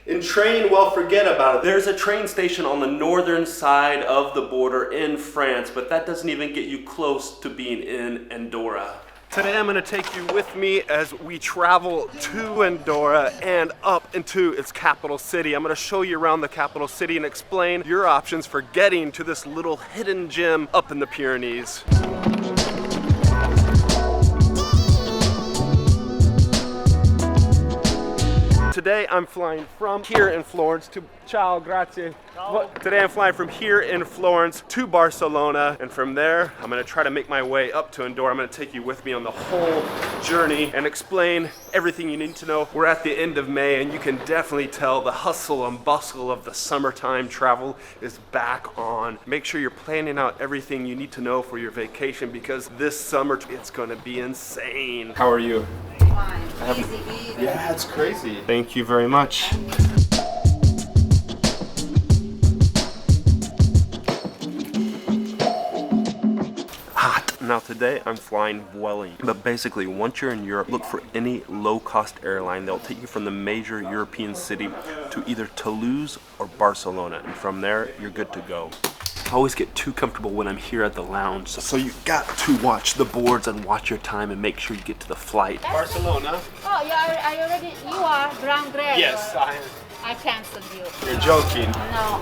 In train, well, forget about it. There's a train station on the northern side of the border in France, but that doesn't even get you close to being in Andorra. Today I'm going to take you with me as we travel to Andorra and up into its capital city. I'm going to show you around the capital city and explain your options for getting to this little hidden gem up in the Pyrenees. Today I'm flying from here in Florence to ciao, grazie. Today I'm flying from here in Florence to Barcelona, and from there I'm going to try to make my way up to Andorra. I'm going to take you with me on the whole journey and explain everything you need to know. We're at the end of May, and you can definitely tell the hustle and bustle of the summertime travel is back on. Make sure you're planning out everything you need to know for your vacation, because this summer it's going to be insane. How are you? Yeah, it's crazy. Thank you very much. Hot. Now today I'm flying Vueling, but basically once you're in Europe, look for any low-cost airline. They'll take you from the major European city to either Toulouse or Barcelona, and from there you're good to go. I always get too comfortable when I'm here at the lounge, so you got to watch the boards and watch your time and make sure you get to the flight. Barcelona. Oh, you are Gran Canaria. Yes, I am. I canceled you. You're joking. No.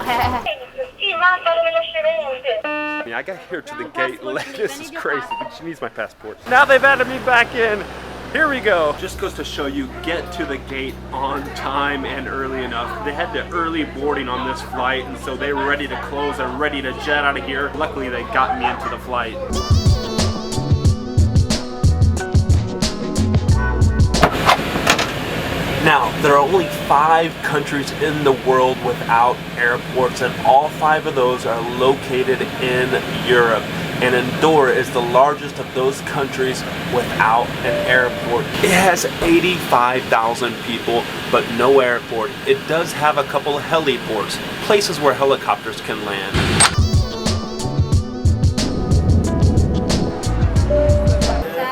I mean, I got here to the gate. This is crazy, but she needs my passport. Now they've added me back in. Here we go. Just goes to show you, get to the gate on time and early enough. They had the early boarding on this flight, and so they were ready to close and ready to jet out of here. Luckily, they got me into the flight. Now, there are only 5 countries in the world without airports, and all 5 of those are located in Europe. And Andorra is the largest of those countries without an airport. It has 85,000 people, but no airport. It does have a couple of heliports, places where helicopters can land.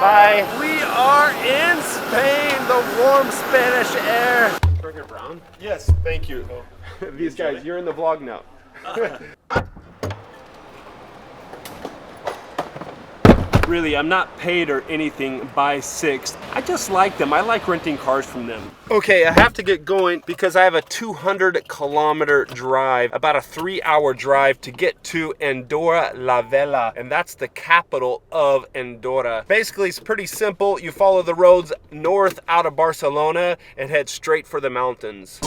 Bye. We are in Spain, the warm Spanish air. Burger Brown? Yes, thank you. These guys, you're in the vlog now. Really, I'm not paid or anything by Sixt. I just like them. I like renting cars from them. Okay, I have to get going because I have a 200-kilometer drive, about a 3-hour drive to get to Andorra la Vella, and that's the capital of Andorra. Basically, it's pretty simple. You follow the roads north out of Barcelona and head straight for the mountains.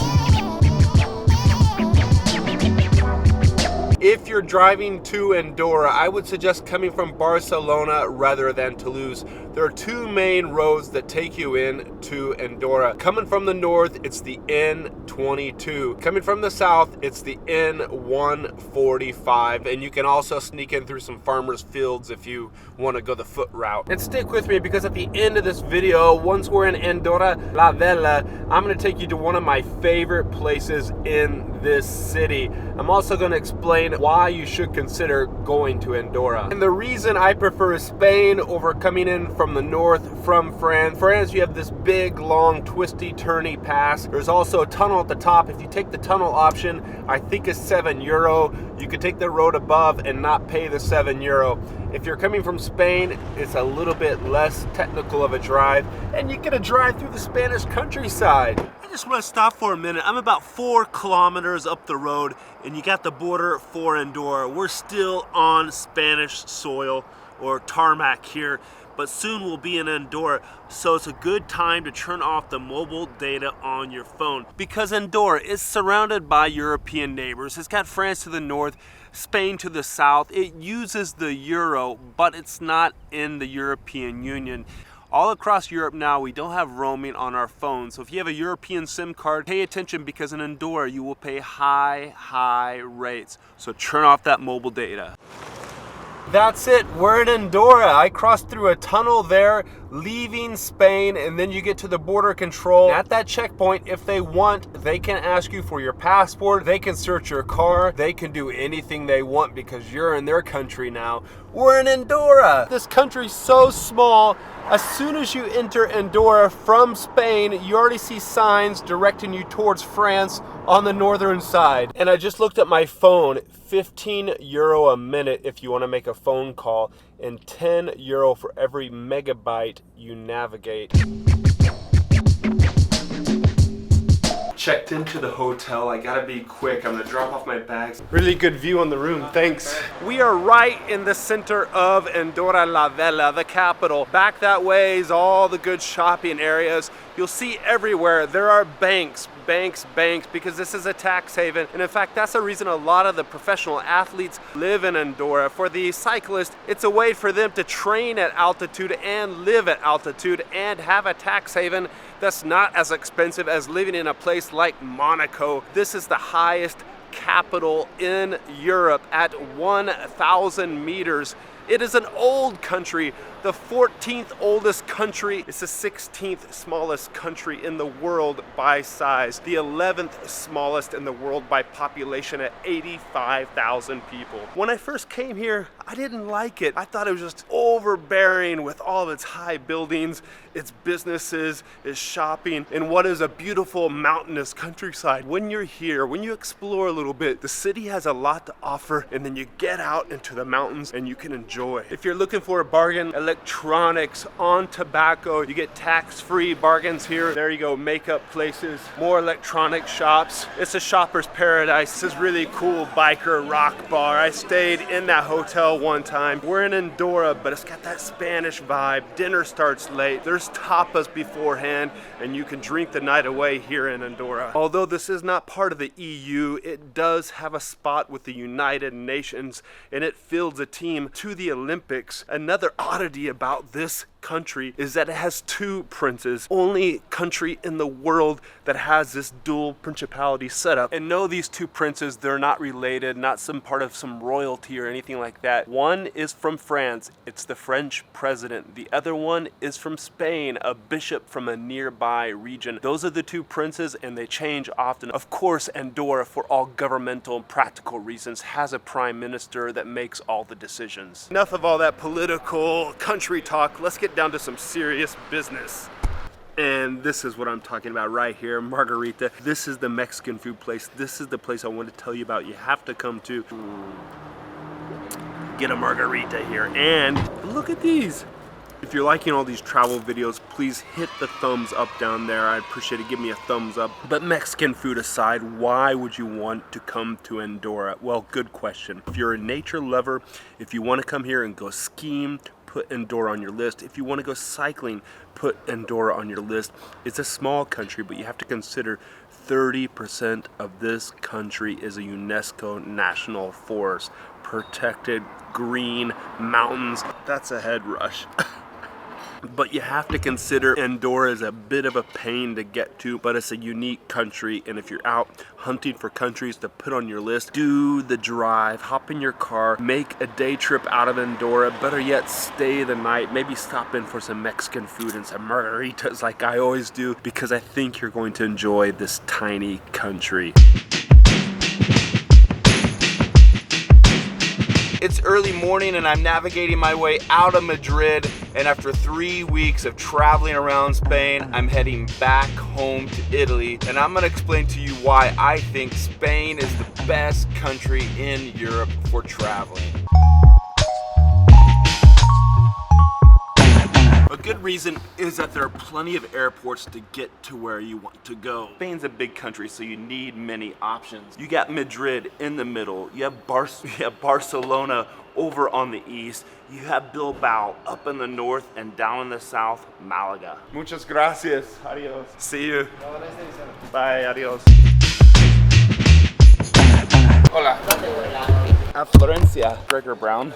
If you're driving to Andorra, I would suggest coming from Barcelona rather than Toulouse. There are two main roads that take you in to Andorra. Coming from the north, it's the N22. Coming from the south, it's the N145. And you can also sneak in through some farmers' fields if you want to go the foot route. And stick with me because at the end of this video, once we're in Andorra la Vella, I'm going to take you to one of my favorite places in this city. I'm also going to explain why you should consider going to Andorra. And the reason I prefer Spain over coming in from the north from France. France, you have this big, long, twisty, turny pass. There's also a tunnel at the top. If you take the tunnel option, I think it's €7. You could take the road above and not pay the €7. If you're coming from Spain, it's a little bit less technical of a drive, and you get a drive through the Spanish countryside. I just want to stop for a minute. I'm about 4 kilometers up the road, and you got the border for Andorra. We're still on Spanish soil, or tarmac here, but soon we'll be in Andorra, so it's a good time to turn off the mobile data on your phone. Because Andorra is surrounded by European neighbors. It's got France to the north, Spain to the south. It uses the euro, but it's not in the European Union. All across Europe now, we don't have roaming on our phones. So if you have a European SIM card, pay attention because in Andorra, you will pay high rates. So turn off that mobile data. That's it, we're in Andorra. I crossed through a tunnel there, leaving Spain, and then you get to the border control. At that checkpoint, if they want, they can ask you for your passport, they can search your car, they can do anything they want because you're in their country now. We're in Andorra. This country's so small. As soon as you enter Andorra from Spain, you already see signs directing you towards France on the northern side. And I just looked at my phone, €15 a minute if you want to make a phone call, and €10 for every megabyte you navigate. Checked into the hotel. I gotta be quick. I'm gonna drop off my bags. Really good view on the room, thanks. We are right in the center of Andorra la Vella, the capital. Back that way is all the good shopping areas. You'll see everywhere there are banks, because this is a tax haven. And in fact, that's the reason a lot of the professional athletes live in Andorra. For the cyclists, it's a way for them to train at altitude and live at altitude and have a tax haven that's not as expensive as living in a place like Monaco. This is the highest capital in Europe at 1,000 meters. It is an old country, the 14th oldest country. It's the 16th smallest country in the world by size, the 11th smallest in the world by population at 85,000 people. When I first came here, I didn't like it. I thought it was just overbearing with all of its high buildings, its businesses, its shopping, and what is a beautiful mountainous countryside. When you're here, when you explore a little bit, the city has a lot to offer, and then you get out into the mountains and you can enjoy. If you're looking for a bargain, electronics, on tobacco, you get tax-free bargains here. There you go, makeup places, more electronic shops. It's a shopper's paradise. This is really cool biker rock bar. I stayed in that hotel one time. We're in Andorra, but it's got that Spanish vibe. Dinner starts late. There's tapas beforehand, and you can drink the night away here in Andorra. Although this is not part of the EU, it does have a spot with the United Nations, and it fields a team to the Olympics. Another oddity about this country is that it has 2 princes. Only country in the world that has this dual principality setup. And no, these 2 princes, they're not related, not some part of some royalty or anything like that. One is from France, it's the French president. The other one is from Spain, a bishop from a nearby region. Those are the 2 princes, and they change often. Of course, Andorra, for all governmental and practical reasons, has a prime minister that makes all the decisions. Enough of all that political country talk. Let's get down to some serious business. And this is what I'm talking about right here, Margarita. This is the Mexican food place. This is the place I want to tell you about. You have to come to. get a margarita here. And look at these. If you're liking all these travel videos, please hit the thumbs up down there. I'd appreciate it. Give me a thumbs up. But Mexican food aside, why would you want to come to Andorra? Well, good question. If you're a nature lover, if you want to come here and go skiing, put Andorra on your list. If you want to go cycling, put Andorra on your list. It's a small country, but you have to consider 30% of this country is a UNESCO national forest. Protected, green, mountains. That's a head rush. But you have to consider Andorra is a bit of a pain to get to, but it's a unique country, and if you're out hunting for countries to put on your list, do the drive, hop in your car, make a day trip out of Andorra, better yet stay the night, maybe stop in for some Mexican food and some margaritas like I always do, because I think you're going to enjoy this tiny country. It's early morning and I'm navigating my way out of Madrid, and after 3 weeks of traveling around Spain, I'm heading back home to Italy, and I'm gonna explain to you why I think Spain is the best country in Europe for traveling. A good reason is that there are plenty of airports to get to where you want to go. Spain's a big country, so you need many options. You got Madrid in the middle, you have Barcelona over on the east, you have Bilbao up in the north, and down in the south, Málaga. Muchas gracias. Adios. See you. Bye. Adios. Hola. At Florencia. Gregor Brown.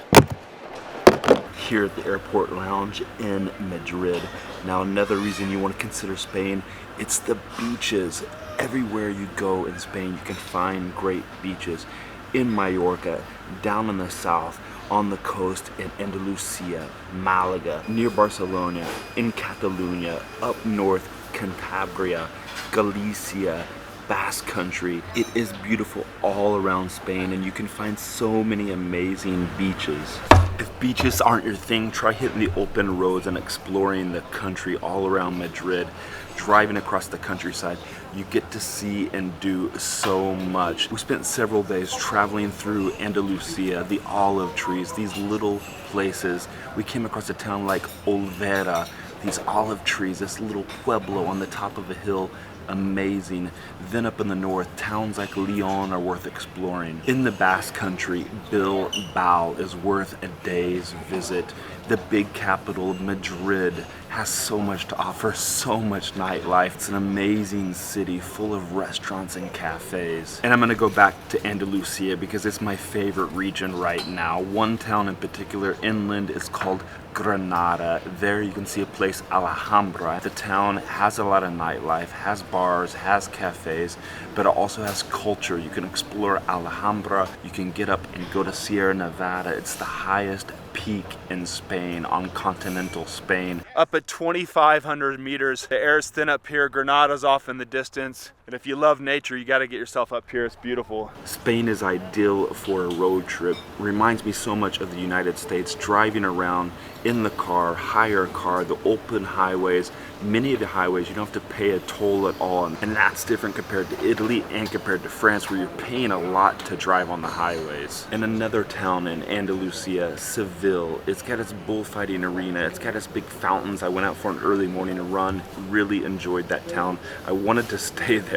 Here at the airport lounge in Madrid. Now, another reason you want to consider Spain, it's the beaches. Everywhere you go in Spain, you can find great beaches. In Mallorca, down in the south, on the coast in Andalusia, Malaga, near Barcelona, in Catalonia, up north, Cantabria, Galicia, Basque Country. It is beautiful all around Spain, and you can find so many amazing beaches. If beaches aren't your thing, try hitting the open roads and exploring the country all around Madrid. Driving across the countryside, you get to see and do so much. We spent several days traveling through Andalusia, the olive trees, these little places. We came across a town like Olvera, these olive trees, this little pueblo on the top of a hill. Amazing. Then up in the north, towns like Leon are worth exploring. In the Basque Country, Bilbao is worth a day's visit. The big capital, Madrid, has so much to offer, so much nightlife. It's an amazing city full of restaurants and cafes. And I'm gonna go back to Andalusia because it's my favorite region right now. One town in particular, inland, is called Granada. There you can see a place, Alhambra. The town has a lot of nightlife, has bars, has cafes, but it also has culture. You can explore Alhambra, you can get up and go to Sierra Nevada. It's the highest peak in Spain, on continental Spain. Up at 2,500 meters, the air is thin up here, Granada's off in the distance, and if you love nature, you gotta get yourself up here, it's beautiful. Spain is ideal for a road trip. Reminds me so much of the United States, driving around in the car, hire a car, the open highways. Many of the highways you don't have to pay a toll at all, and that's different compared to Italy and compared to France, where you're paying a lot to drive on the highways. And another town in Andalusia, Seville, it's got its bullfighting arena, it's got its big fountains. I went out for an early morning run, really enjoyed that town. I wanted to stay there.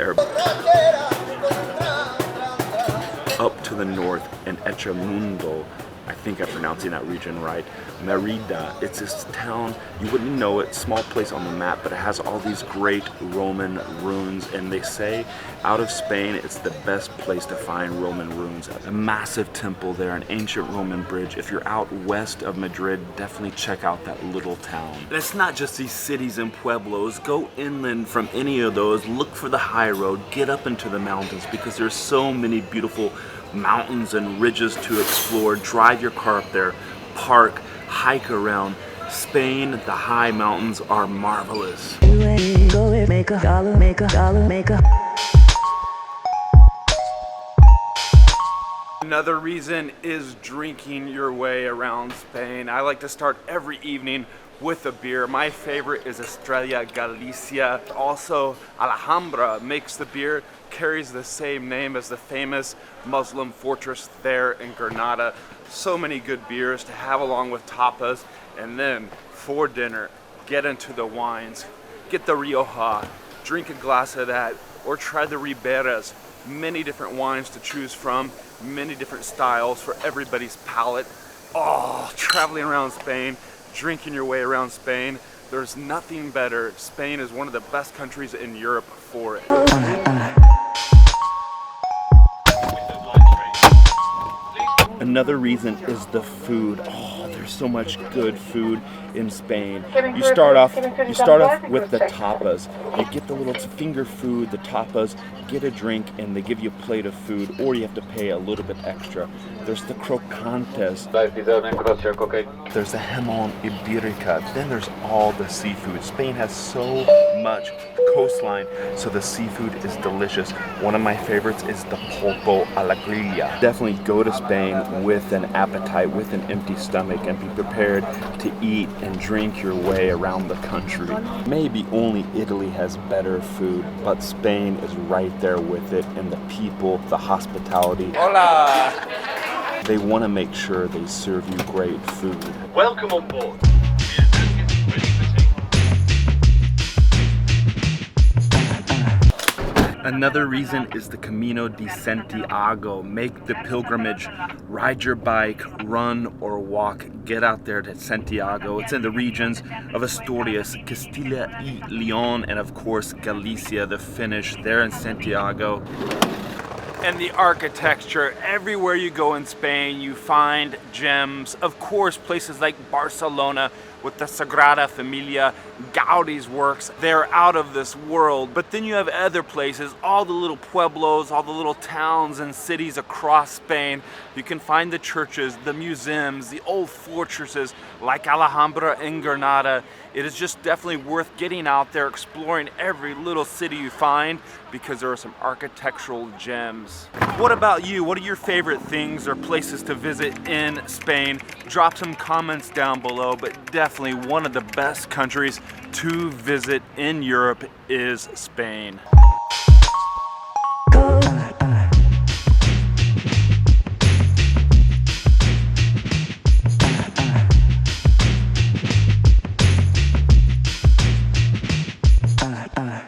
Up to the north in Echamundo, I think I'm pronouncing that region right, Merida. It's this town, you wouldn't know it, small place on the map, but it has all these great Roman ruins, and they say out of Spain it's the best place to find Roman ruins. A massive temple there, an ancient Roman bridge. If you're out west of Madrid, definitely check out that little town. And it's not just these cities and pueblos. Go inland from any of those, look for the high road, get up into the mountains, because there's so many beautiful mountains and ridges to explore. Drive your car up there, park, hike around. Spain, the high mountains are marvelous. Another reason is drinking your way around Spain. I like to start every evening with a beer. My favorite is Estrella Galicia. Also, Alhambra makes the beer, carries the same name as the famous Muslim fortress there in Granada. So many good beers to have along with tapas. And then for dinner, get into the wines. Get the Rioja, drink a glass of that, or try the Riberas. Many different wines to choose from, many different styles for everybody's palate. Oh, traveling around Spain, drinking your way around Spain. There's nothing better. Spain is one of the best countries in Europe for it. Another reason is the food. Oh, there's so much good food in Spain. You start off with the tapas. You get the little finger food, the tapas, get a drink, and they give you a plate of food, or you have to pay a little bit extra. There's the crocantes. There's the Jamón ibérico. Then there's all the seafood. Spain has so much coastline, so the seafood is delicious. One of my favorites is the pulpo a la grilla. Definitely go to Spain with an appetite, with an empty stomach, and be prepared to eat and drink your way around the country. Maybe only Italy has better food, but Spain is right there with it, and the people, the hospitality. Hola! They want to make sure they serve you great food. Welcome on board. Another reason is the Camino de Santiago. Make the pilgrimage, ride your bike, run or walk, get out there to Santiago. It's in the regions of Asturias, Castilla y León, and of course Galicia, the Finnish, there in Santiago. And the architecture, everywhere you go in Spain, you find gems. Of course, places like Barcelona with the Sagrada Familia, Gaudi's works, they're out of this world. But then you have other places, all the little pueblos, all the little towns and cities across Spain. You can find the churches, the museums, the old fortresses like Alhambra in Granada. It is just definitely worth getting out there, exploring every little city you find, because there are some architectural gems. What about you? What are your favorite things or places to visit in Spain? Drop some comments down below, but definitely one of the best countries to visit in Europe is Spain.